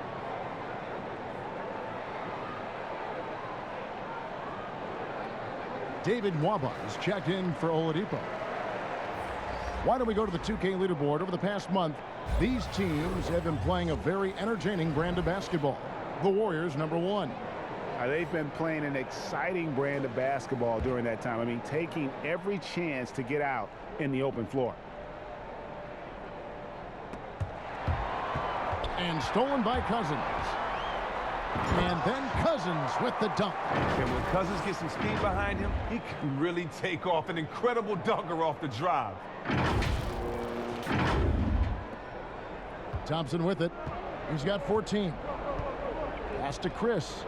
David Nwaba is checked in for Oladipo. Why don't we go to the 2K leaderboard? Over the past month, these teams have been playing a very entertaining brand of basketball. The Warriors, number 1. They've been playing an exciting brand of basketball during that time. I mean, taking every chance to get out in the open floor. And stolen by Cousins. And then Cousins with the dunk. And when Cousins gets some speed behind him, he can really take off. An incredible dunker off the drive. Thompson with it. He's got 14. Pass to Chris.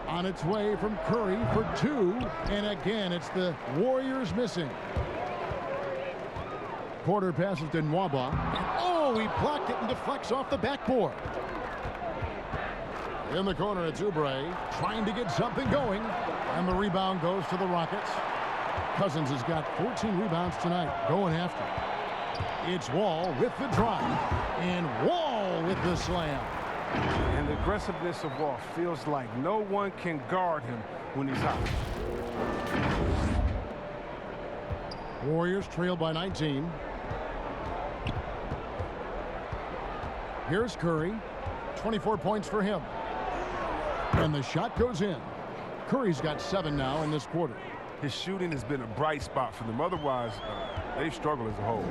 On its way from Curry for 2. And again, it's the Warriors missing. Porter passes to Nwaba. And oh, he blocked it and deflects off the backboard. In the corner, it's Oubre trying to get something going. And the rebound goes to the Rockets. Cousins has got 14 rebounds tonight, going after. It's Wall with the drive. And Wall with the slam. And the aggressiveness of Wall feels like no one can guard him when he's hot. Warriors trail by 19. Here's Curry. 24 points for him. And the shot goes in. Curry's got 7 now in this quarter. His shooting has been a bright spot for them. Otherwise, they've struggled as a whole.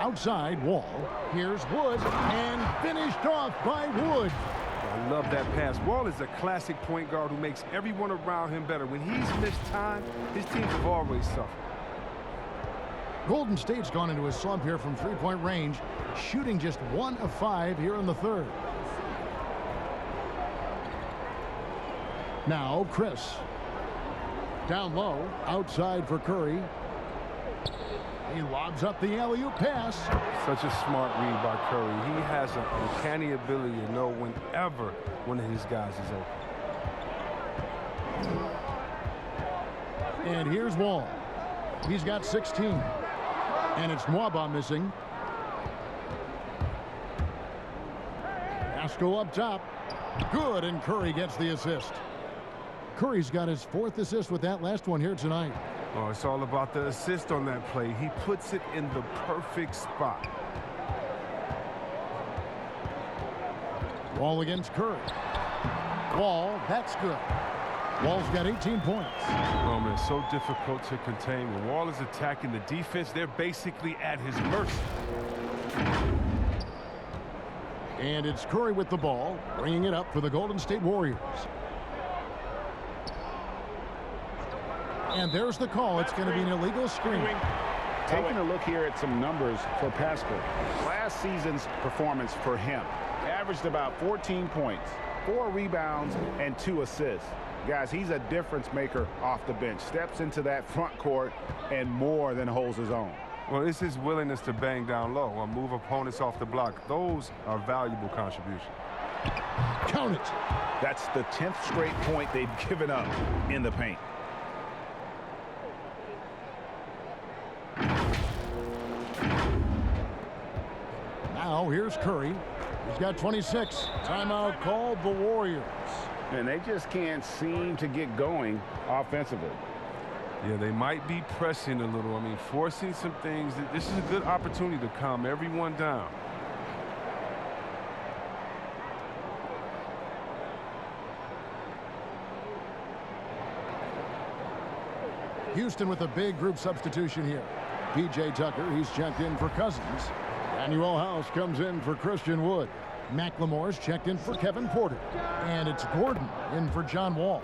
Outside, Wall. Here's Wood. And finished off by Wood. I love that pass. Wall is a classic point guard who makes everyone around him better. When he's missed time, his teams have always suffered. Golden State's gone into a slump here from three-point range, shooting just 1 of 5 here in the third. Now Chris. Down low, outside for Curry. He lobs up the alley-oop pass. Such a smart read by Curry. He has a uncanny ability to know whenever one of his guys is open. And here's Wall. He's got 16. And it's Nwaba missing. Pasco up top. Good, and Curry gets the assist. Curry's got his 4th assist with that last one here tonight. Oh, it's all about the assist on that play. He puts it in the perfect spot. Wall against Curry. Wall, that's good. Wall's got 18 points. Oh, man, so difficult to contain. When Wall is attacking the defense, they're basically at his mercy. And it's Curry with the ball, bringing it up for the Golden State Warriors. And there's the call. It's going to be an illegal screen. Taking a look here at some numbers for Pascal. Last season's performance for him averaged about 14 points, 4 rebounds, and 2 assists. Guys, he's a difference maker off the bench. Steps into that front court and more than holds his own. Well, it's his willingness to bang down low or move opponents off the block. Those are valuable contributions. Count it. That's the 10th straight point they've given up in the paint. Now here's Curry. He's got 26. Timeout called the Warriors. And they just can't seem to get going offensively. Yeah, they might be pressing a little. I mean, forcing some things. This is a good opportunity to calm everyone down. Houston with a big group substitution here. P.J. Tucker, he's checked in for Cousins. Daniel House comes in for Christian Wood. McLemore's checked in for Kevin Porter. And it's Gordon in for John Wall.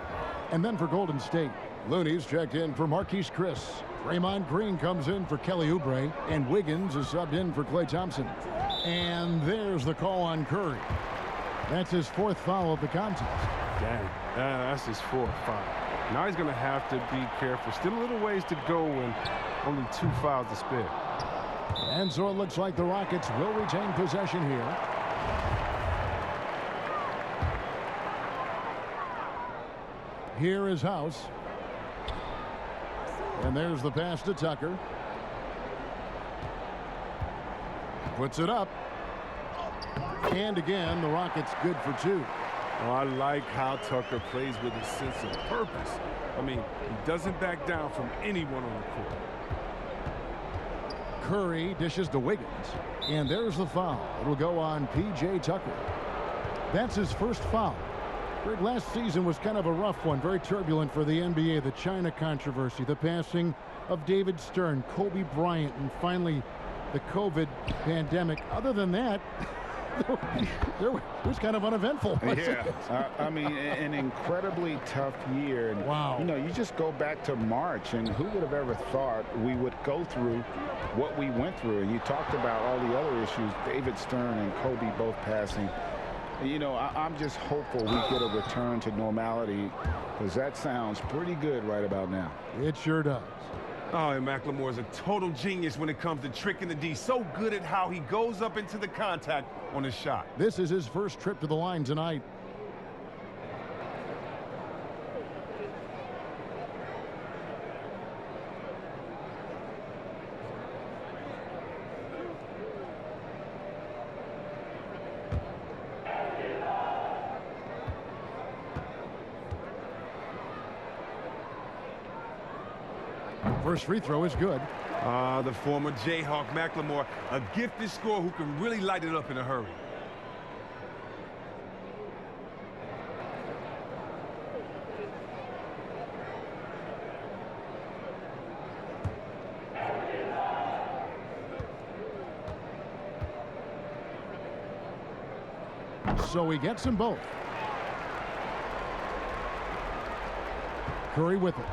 And then for Golden State, Looney's checked in for Marquise Chris. Draymond Green comes in for Kelly Oubre. And Wiggins is subbed in for Klay Thompson. And there's the call on Curry. That's his 4th foul of the contest. Dang, that's his 4th foul. Now he's going to have to be careful. Still a little ways to go and only 2 fouls to spare. And so it looks like the Rockets will retain possession here. Here is House. And there's the pass to Tucker. Puts it up. And again, the Rockets good for 2. Oh, I like how Tucker plays with a sense of purpose. I mean, he doesn't back down from anyone on the court. Curry dishes to Wiggins. And there's the foul. It'll go on P.J. Tucker. That's his 1st foul. Greg, last season was kind of a rough one, very turbulent for the NBA. The China controversy, the passing of David Stern, Kobe Bryant, and finally the COVID pandemic. Other than that, it was kind of uneventful. Yeah, I mean, an incredibly tough year. And, wow. You know, you just go back to March, and who would have ever thought we would go through what we went through? And you talked about all the other issues, David Stern and Kobe both passing. You know, I'm just hopeful we get a return to normality, because that sounds pretty good right about now. It sure does. Oh, and McLemore is a total genius when it comes to tricking the D. So good at how he goes up into the contact on his shot. This is his 1st trip to the line tonight. First free throw is good. The former Jayhawk McLemore, a gifted scorer who can really light it up in a hurry. So he gets them both. Curry with it.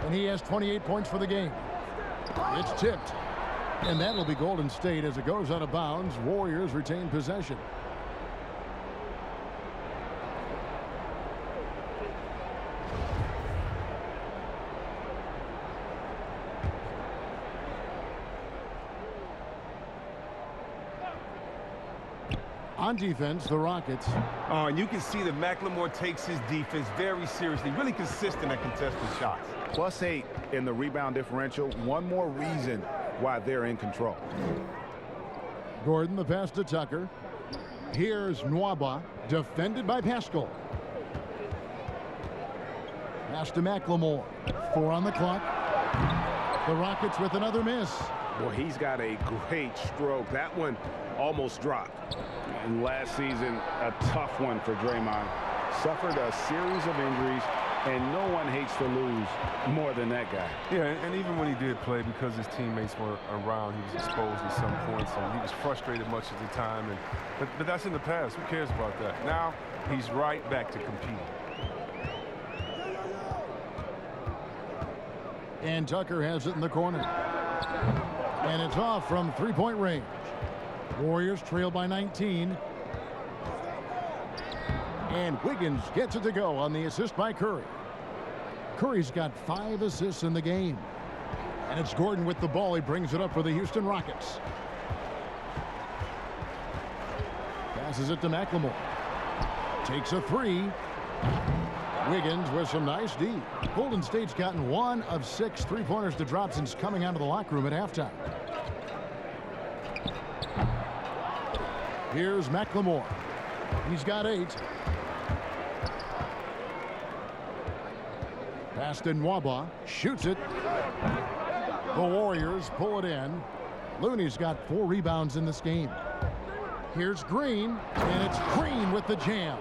And he has 28 points for the game. It's tipped. And that'll be Golden State as it goes out of bounds. Warriors retain possession. On defense, the Rockets. Oh, and you can see that McLemore takes his defense very seriously, really consistent at contested shots. +8 in the rebound differential. One more reason why they're in control. Gordon, the pass to Tucker. Here's Nwaba, defended by Pascal. Pass to McLemore. 4 on the clock. The Rockets with another miss. Well, he's got a great stroke. That one almost dropped. And last season, a tough one for Draymond. Suffered a series of injuries, and no one hates to lose more than that guy. Yeah, and even when he did play, because his teammates were around, he was exposed at some points, and he was frustrated much of the time. But that's in the past. Who cares about that? Now he's right back to competing. And Tucker has it in the corner. And it's off from three-point range. Warriors trail by 19. And Wiggins gets it to go on the assist by Curry. Curry's got 5 assists in the game. And it's Gordon with the ball. He brings it up for the Houston Rockets. Passes it to McLemore. Takes a 3. Wiggins with some nice D. Golden State's gotten 1 of 6 three-pointers to drop since coming out of the locker room at halftime. Here's McLemore. He's got 8. Pass to Nwaba. Shoots it. The Warriors pull it in. Looney's got 4 rebounds in this game. Here's Green, and it's Green with the jam.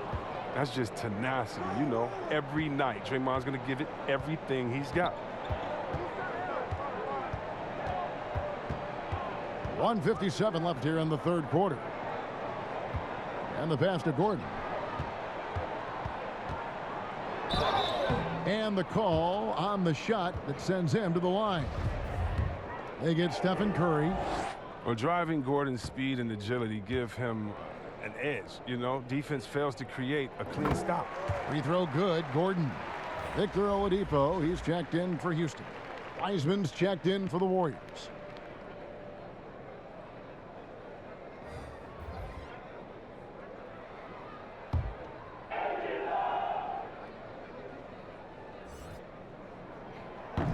That's just tenacity, you know. Every night, Draymond's going to give it everything he's got. 1:57 left here in the third quarter. And the pass to Gordon. And the call on the shot that sends him to the line. They get Stephen Curry. Well, driving Gordon's speed and agility give him an edge. You know, defense fails to create a clean stop. Free throw good. Gordon. Victor Oladipo, he's checked in for Houston. Wiseman's checked in for the Warriors.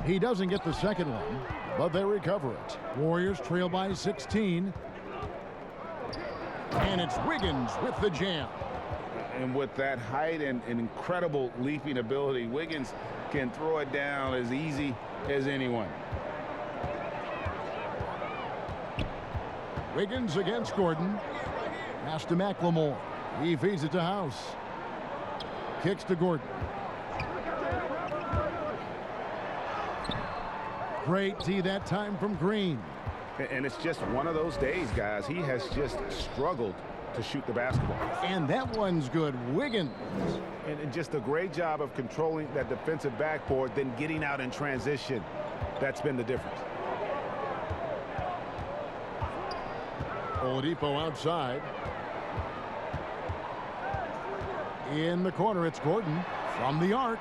He doesn't get the second one, but they recover it. Warriors trail by 16. And it's Wiggins with the jam. And with that height and incredible leaping ability, Wiggins can throw it down as easy as anyone. Wiggins against Gordon. Pass to McLemore. He feeds it to House. Kicks to Gordon. Great D that time from Green. And it's just one of those days, guys. He has just struggled to shoot the basketball. And that one's good. Wiggins. And just a great job of controlling that defensive backboard, then getting out in transition. That's been the difference. Oladipo outside. In the corner, it's Gordon from the arc.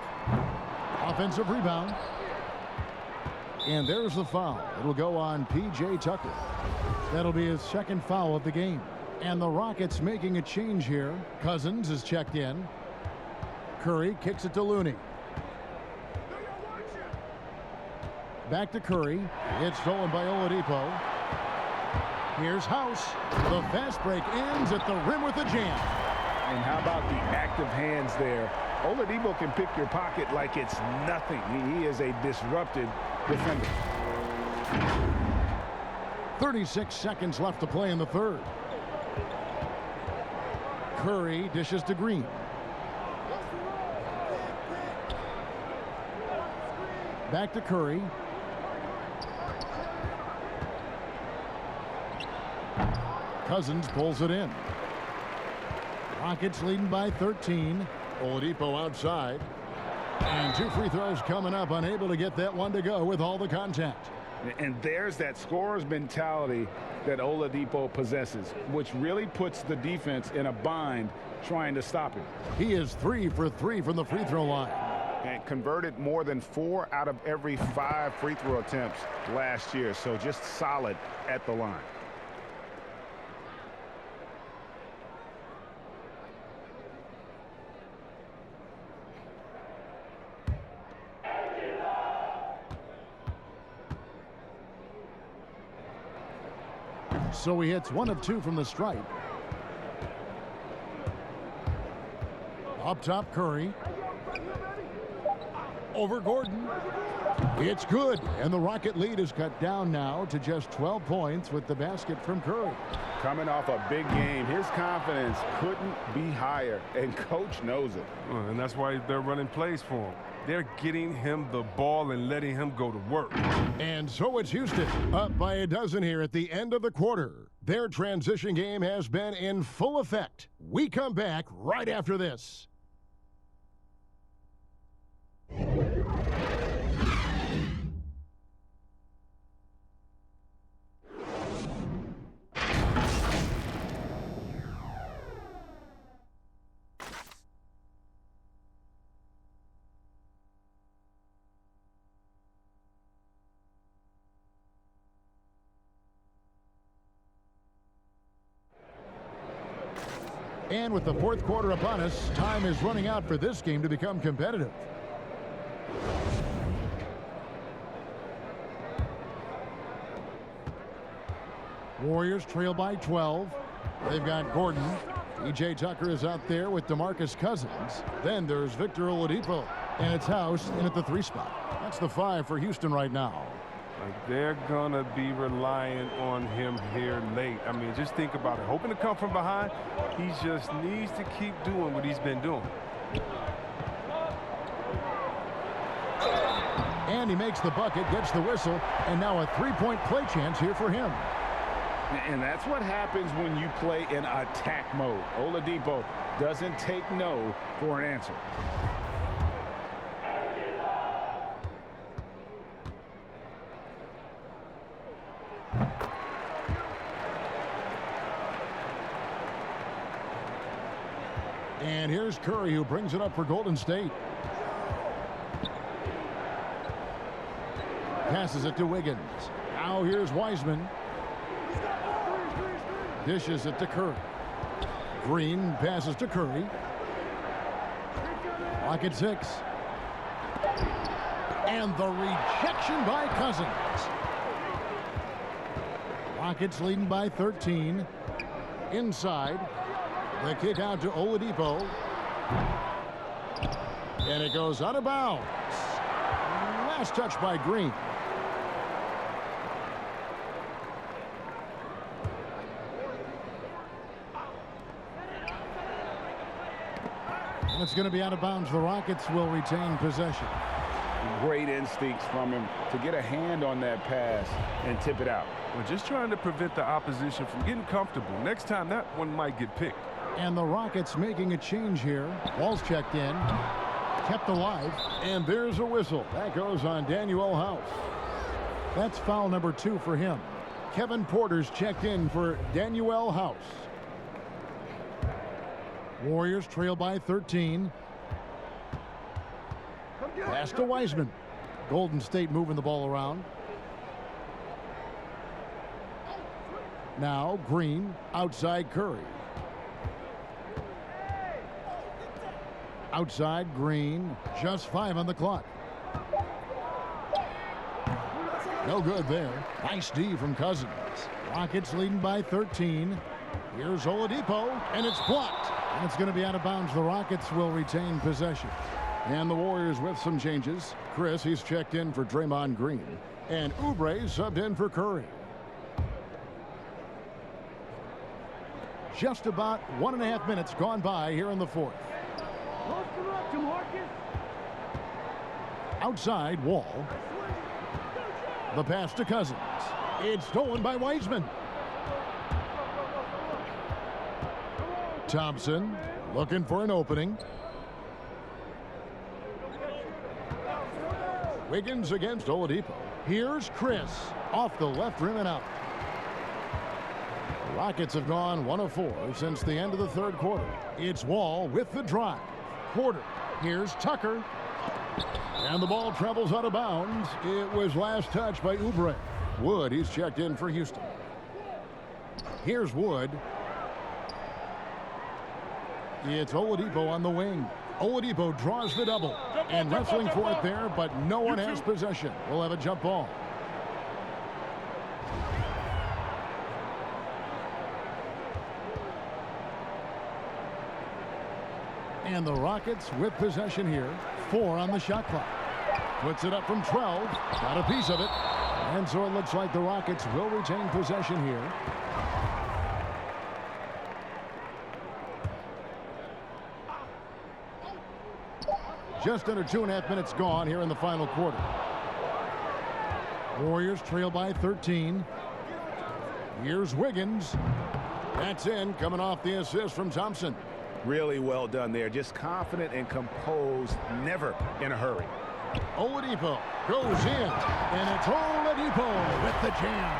Offensive rebound. And there's the foul. It'll go on P.J. Tucker. That'll be his second foul of the game. And the Rockets making a change here. Cousins is checked in. Curry kicks it to Looney. Back to Curry. It's stolen by Oladipo. Here's House. The fast break ends at the rim with a jam. And how about the active hands there? Oladipo can pick your pocket like it's nothing. He is a disrupted defender. 36 seconds left to play in the third. Curry dishes to Green. Back to Curry. Cousins pulls it in. Rockets leading by 13. Oladipo outside. And 2 free throws coming up, unable to get that one to go with all the contact. And there's that scorer's mentality that Oladipo possesses, which really puts the defense in a bind trying to stop him. He is 3 for 3 from the free throw line. And converted more than 4 out of every 5 free throw attempts last year. So just solid at the line. So he hits 1 of 2 from the stripe. Up top, Curry. Over Gordon. It's good, and the Rocket lead is cut down now to just 12 points with the basket from Curry. Coming off a big game, his confidence couldn't be higher, and coach knows it. And that's why they're running plays for him. They're getting him the ball and letting him go to work. And so it's Houston, up by a dozen here at the end of the quarter. Their transition game has been in full effect. We come back right after this. And with the fourth quarter upon us, time is running out for this game to become competitive. Warriors trail by 12. They've got Gordon. E.J. Tucker is out there with DeMarcus Cousins. Then there's Victor Oladipo. And it's House in at the 3 spot. That's the 5 for Houston right now. They're going to be relying on him here late. I mean, just think about it. Hoping to come from behind, he just needs to keep doing what he's been doing. And he makes the bucket, gets the whistle, and now a 3-point play chance here for him. And that's what happens when you play in attack mode. Oladipo doesn't take no for an answer. And here's Curry, who brings it up for Golden State. Passes it to Wiggins. Now here's Wiseman. Dishes it to Curry. Green passes to Curry. Clock at 6. And the rejection by Cousins. Rockets leading by 13. Inside. The kick out to Oladipo. And it goes out of bounds. Last touch by Green. And it's going to be out of bounds. The Rockets will retain possession. Great instincts from him to get a hand on that pass and tip it out. We're just trying to prevent the opposition from getting comfortable. Next time, that one might get picked. And the Rockets making a change here. Ball's checked in. Kept alive. And there's a whistle. That goes on Daniel House. That's foul number 2 for him. Kevin Porter's checked in for Daniel House. Warriors trail by 13. Pass to Wiseman. Golden State moving the ball around. Now Green outside Curry. Outside Green. Just 5 on the clock. No good there. Nice D from Cousins. Rockets leading by 13. Here's Oladipo, and it's blocked. And it's going to be out of bounds. The Rockets will retain possession. And the Warriors with some changes. Chris, he's checked in for Draymond Green. And Oubre subbed in for Curry. Just about 1.5 minutes gone by here in the fourth. Outside, Wall. The pass to Cousins. It's stolen by Wiseman. Thompson looking for an opening. Wiggins against Oladipo. Here's Chris off the left rim and out. The Rockets have gone 1 of 4 since the end of the third quarter. It's Wall with the drive. Porter. Here's Tucker. And the ball travels out of bounds. It was last touched by Oubre. Wood, he's checked in for Houston. Here's Wood. It's Oladipo on the wing. Oladipo draws the double. And wrestling for it there, but no one has possession. We'll have a jump ball. And the Rockets with possession here. 4 on the shot clock. Puts it up from 12. Got a piece of it. And so it looks like the Rockets will retain possession here. Just under 2.5 minutes gone here in the final quarter. Warriors trail by 13. Here's Wiggins. That's in, coming off the assist from Thompson. Really well done there. Just confident and composed, never in a hurry. Oladipo goes in, and it's Oladipo with the jam.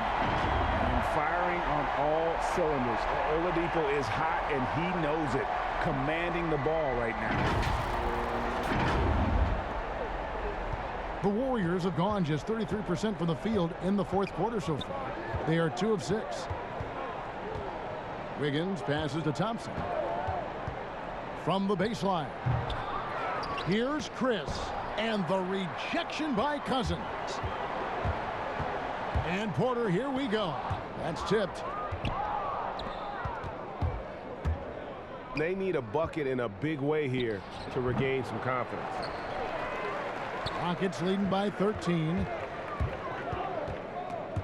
And firing on all cylinders. Oladipo is hot, and he knows it. Commanding the ball right now. The Warriors have gone just 33% from the field in the fourth quarter so far. They are 2 of 6. Wiggins passes to Thompson. From the baseline. Here's Chris. And the rejection by Cousins. And Porter, here we go. That's tipped. They need a bucket in a big way here to regain some confidence. Rockets leading by 13.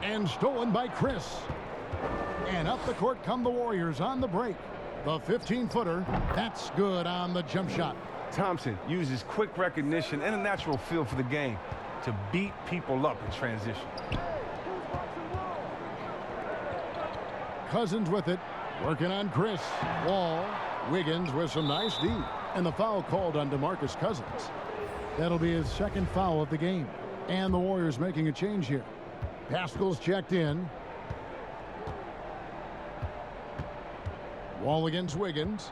And stolen by Chris. And up the court come the Warriors on the break. The 15-footer, that's good on the jump shot. Thompson uses quick recognition and a natural feel for the game to beat people up in transition. Cousins with it, working on Chris. Wall, Wiggins with some nice D. And the foul called on DeMarcus Cousins. That'll be his second foul of the game. And the Warriors making a change here. Pascal's checked in. Wall against Wiggins.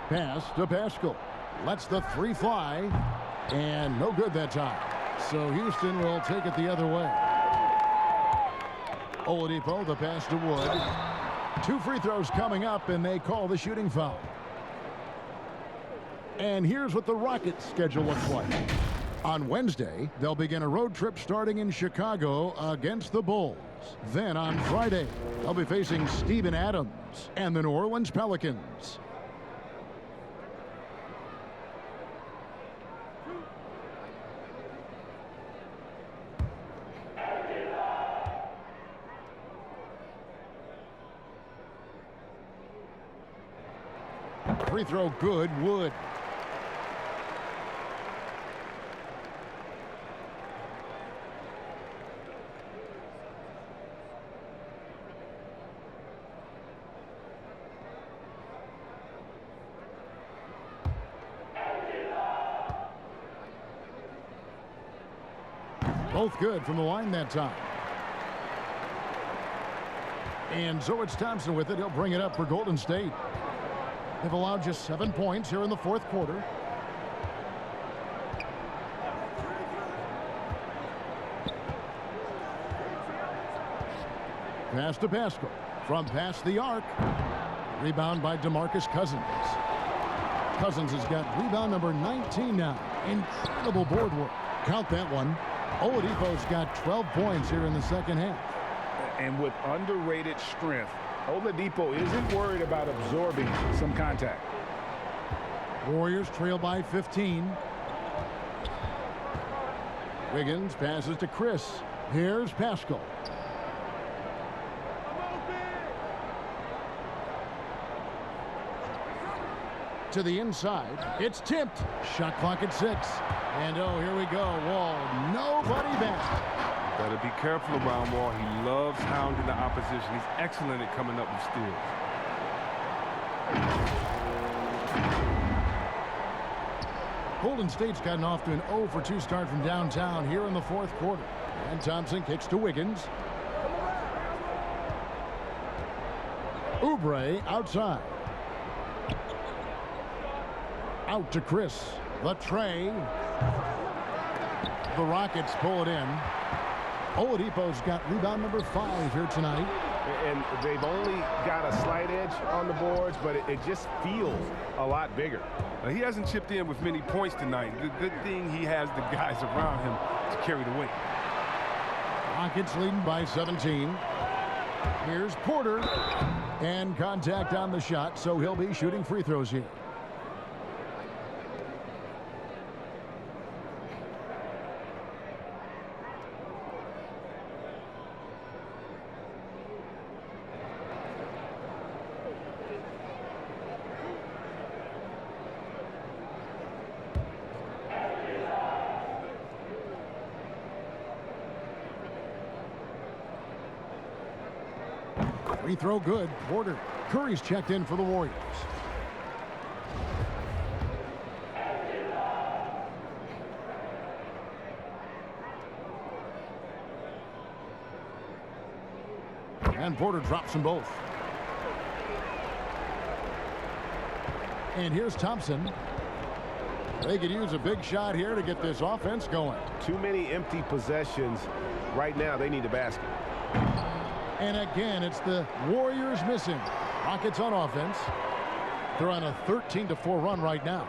Pass to Pascal. Lets the 3 fly. And no good that time. So Houston will take it the other way. Oladipo, the pass to Wood. 2 free throws coming up, and they call the shooting foul. And here's what the Rockets' schedule looks like. On Wednesday, they'll begin a road trip starting in Chicago against the Bulls. Then on Friday, they'll be facing Steven Adams and the New Orleans Pelicans. Free throw good, Wood. Both good from the line that time. And so it's Thompson with it. He'll bring it up for Golden State. They've allowed just 7 points here in the fourth quarter. Pass to Pascal. From past the arc. Rebound by DeMarcus Cousins. Cousins has got rebound number 19 now. Incredible board work. Count that one. Oladipo's got 12 points here in the second half. And with underrated strength, Oladipo isn't worried about absorbing some contact. Warriors trail by 15. Wiggins passes to Chris. Here's Pascal. To the inside. It's tipped. Shot clock at 6. And oh, here we go. Wall. Nobody back. Better be careful around Wall. He loves hounding the opposition. He's excellent at coming up with steals. Golden State's gotten off to an 0 for 2 start from downtown here in the 4th quarter. And Thompson kicks to Wiggins. Oubre outside. Out to Chris. The tray. The Rockets pull it in. Oladipo's got rebound number 5 here tonight. And they've only got a slight edge on the boards, but it just feels a lot bigger. He hasn't chipped in with many points tonight. The good thing he has the guys around him to carry the weight. Rockets leading by 17. Here's Porter. And contact on the shot, so he'll be shooting free throws here. Free throw good. Porter. Curry's checked in for the Warriors. And Porter drops them both. And here's Thompson. They could use a big shot here to get this offense going. Too many empty possessions. Right now, they need a basket. And again, it's the Warriors missing. Rockets on offense. They're on a 13-4 run right now.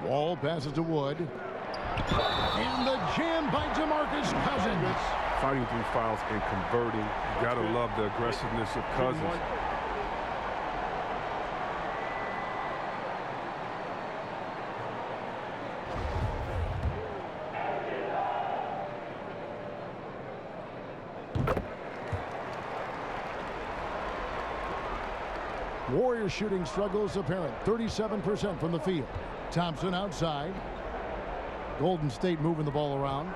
Wall passes to Wood. And the jam by DeMarcus Cousins. Fighting through fouls and converting. You gotta love the aggressiveness of Cousins. Warriors shooting struggles apparent. 37% from the field. Thompson outside. Golden State moving the ball around.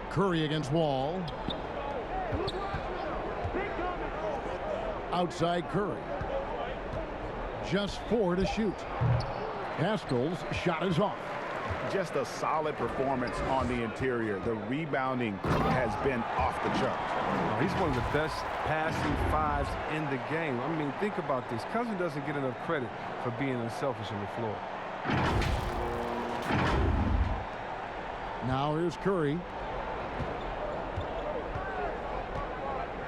Curry against Wall. Outside Curry. Just 4 to shoot. Pascal's shot is off. Just a solid performance on the interior. The rebounding has been off the chart. He's one of the best passing 5s in the game. I mean, think about this. Cousins doesn't get enough credit for being unselfish on the floor. Now here's Curry.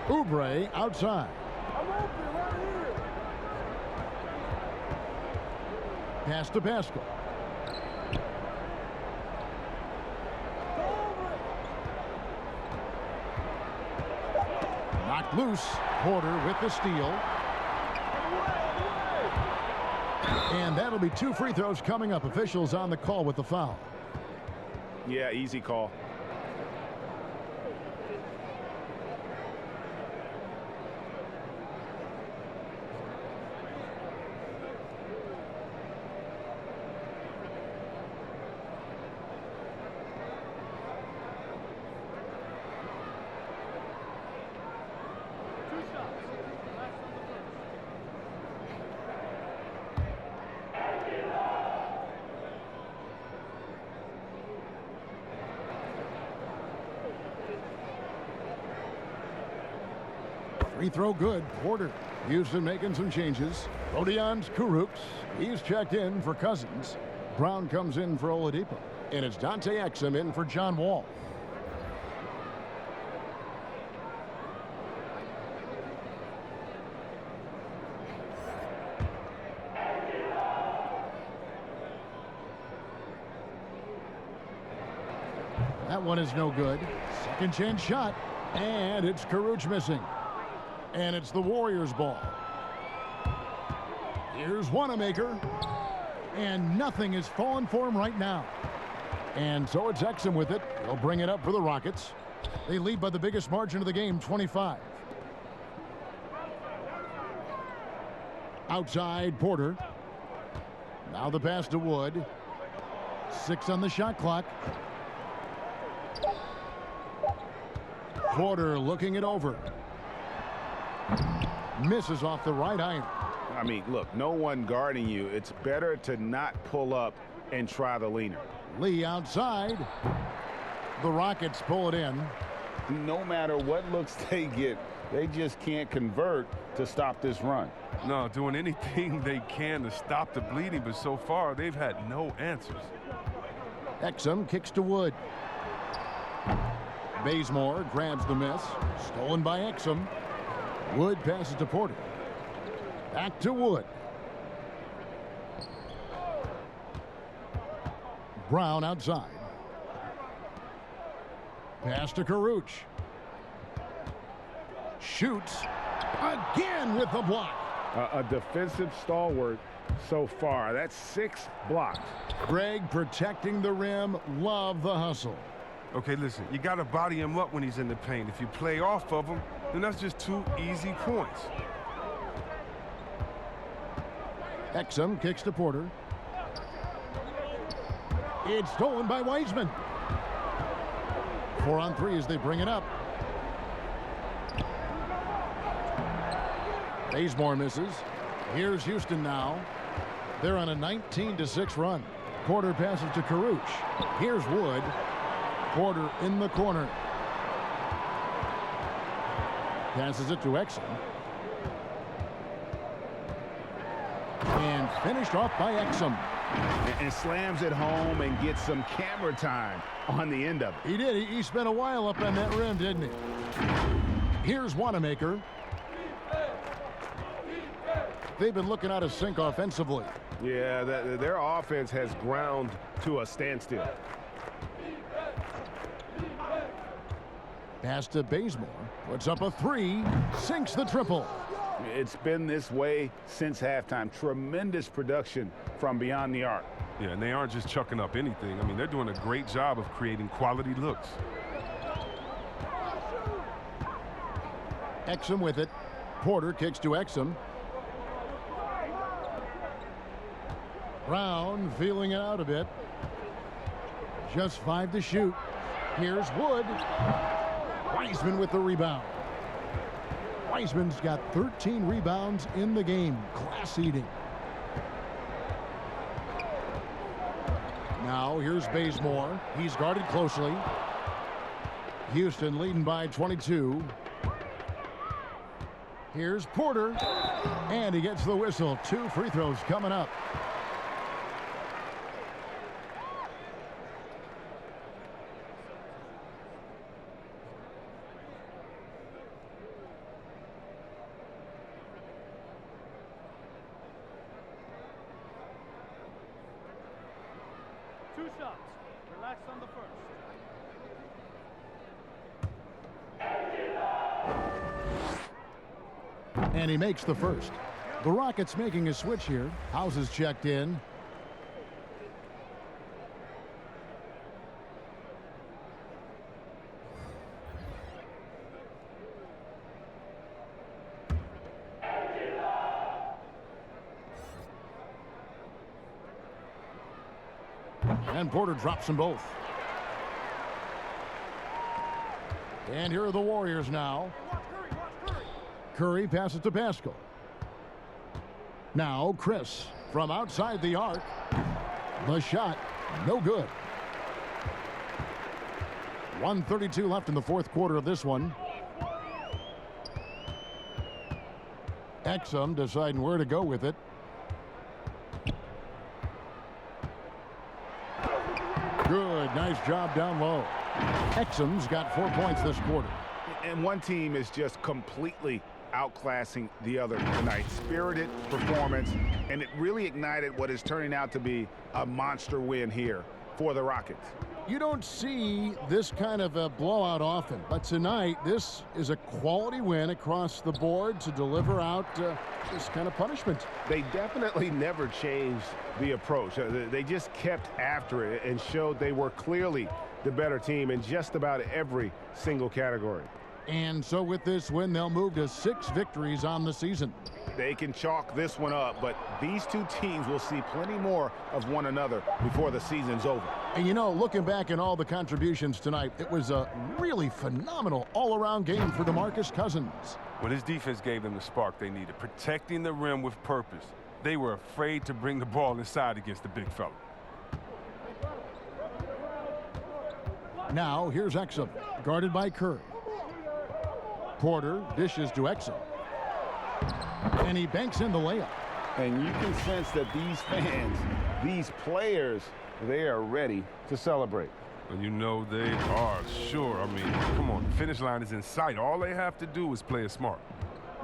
Oubre outside. Pass to Pascal. Knocked loose. Porter with the steal. And that'll be 2 free throws coming up. Officials on the call with the foul. Yeah, easy call. Free throw good. Porter. Houston making some changes. Rodion's Kurucs. He's checked in for Cousins. Brown comes in for Oladipo. And it's Dante Exum in for John Wall. That one is no good. Second chance shot. And it's Kurucs missing. And it's the Warriors' ball. Here's Wanamaker. And nothing is falling for him right now. And so it's Exum with it. He'll bring it up for the Rockets. They lead by the biggest margin of the game, 25. Outside, Porter. Now the pass to Wood. 6 on the shot clock. Porter looking it over. Misses off the right iron. I mean, look, no one guarding you. It's better to not pull up and try the leaner. Lee outside. The Rockets pull it in. No matter what looks they get, they just can't convert to stop this run. No, doing anything they can to stop the bleeding, but so far they've had no answers. Exum kicks to Wood. Bazemore grabs the miss. Stolen by Exum. Wood passes to Porter. Back to Wood. Brown outside. Pass to Karuch. Shoots. Again with the block. A defensive stalwart so far. That's 6 blocks. Greg protecting the rim. Love the hustle. Okay, listen, you got to body him up when he's in the paint. If you play off of him, then that's just 2 easy points. Exum kicks to Porter. It's stolen by Wiseman. 4 on 3 as they bring it up. Bazemore misses. Here's Houston now. They're on a 19-6 run. Porter passes to Karuch. Here's Wood. Porter in the corner. Passes it to Exum. And finished off by Exum. And slams it home and gets some camera time on the end of it. He did. He spent a while up on that rim, didn't he? Here's Wanamaker. They've been looking out of sync offensively. Yeah, their offense has ground to a standstill. Pass to Bazemore. Puts up a 3. Sinks the triple. It's been this way since halftime. Tremendous production from beyond the arc. Yeah, and they aren't just chucking up anything. I mean, they're doing a great job of creating quality looks. Exum with it. Porter kicks to Exum. Brown feeling it out a bit. Just 5 to shoot. Here's Wood. Wiseman with the rebound. Wiseman's got 13 rebounds in the game. Class eating. Now here's Bazemore. He's guarded closely. Houston leading by 22. Here's Porter. And he gets the whistle. 2 free throws coming up. And he makes the first. The Rockets making a switch here. House is checked in. And Porter drops them both. And here are the Warriors now. Curry passes to Pascal. Now Chris from outside the arc. The shot, no good. 1:32 left in the 4th quarter of this one. Exum deciding where to go with it. Good, nice job down low. Exum's got 4 points this quarter. And one team is just completely outclassing the other tonight. Spirited performance, and it really ignited what is turning out to be a monster win here for the Rockets. You don't see this kind of a blowout often, but tonight this is a quality win across the board to deliver out this kind of punishment. They definitely never changed the approach. They just kept after it and showed they were clearly the better team in just about every single category. And so with this win, they'll move to 6 victories on the season. They can chalk this one up, but these two teams will see plenty more of one another before the season's over. And you know, looking back at all the contributions tonight, it was a really phenomenal all-around game for DeMarcus Cousins. Well, his defense gave them the spark they needed, protecting the rim with purpose. They were afraid to bring the ball inside against the big fella. Now, here's Exum, guarded by Curry. Porter dishes to Exum. And he banks in the layup. And you can sense that these fans, these players, they are ready to celebrate. Well, you know they are, sure. I mean, come on, the finish line is in sight. All they have to do is play it smart.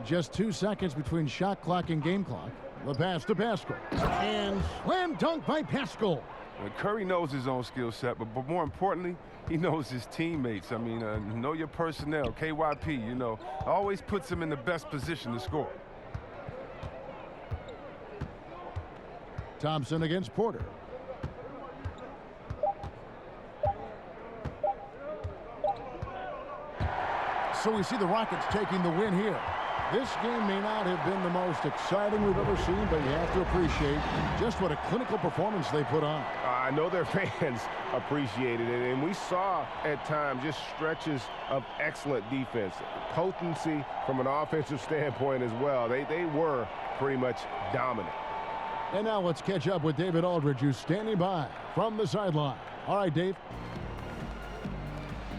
Just 2 seconds between shot clock and game clock. The pass to Pascal. And slam dunk by Pascal. Well, Curry knows his own skill set, but more importantly, he knows his teammates. I mean, know your personnel, KYP, you know, always puts him in the best position to score. Thompson against Porter. So we see the Rockets taking the win here. This game may not have been the most exciting we've ever seen, but you have to appreciate just what a clinical performance they put on. I know their fans appreciated it, and we saw at times just stretches of excellent defense. Potency from an offensive standpoint as well. They were pretty much dominant. And now let's catch up with David Aldridge, who's standing by from the sideline. All right, Dave.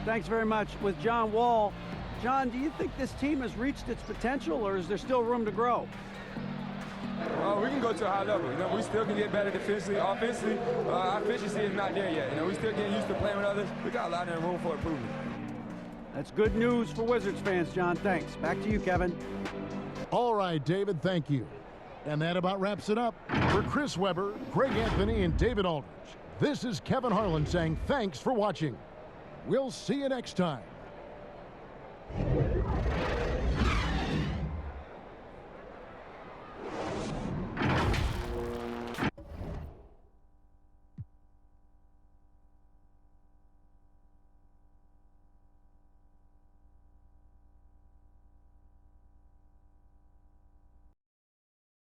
Thanks very much. With John Wall. John, do you think this team has reached its potential, or is there still room to grow? We can go to a high level. You know, we still can get better defensively. Offensively, our efficiency is not there yet. You know, we still getting used to playing with others. We got a lot of room for improvement. That's good news for Wizards fans, John. Thanks. Back to you, Kevin. All right, David, thank you. And that about wraps it up. For Chris Webber, Greg Anthony, and David Aldridge, this is Kevin Harlan saying thanks for watching. We'll see you next time.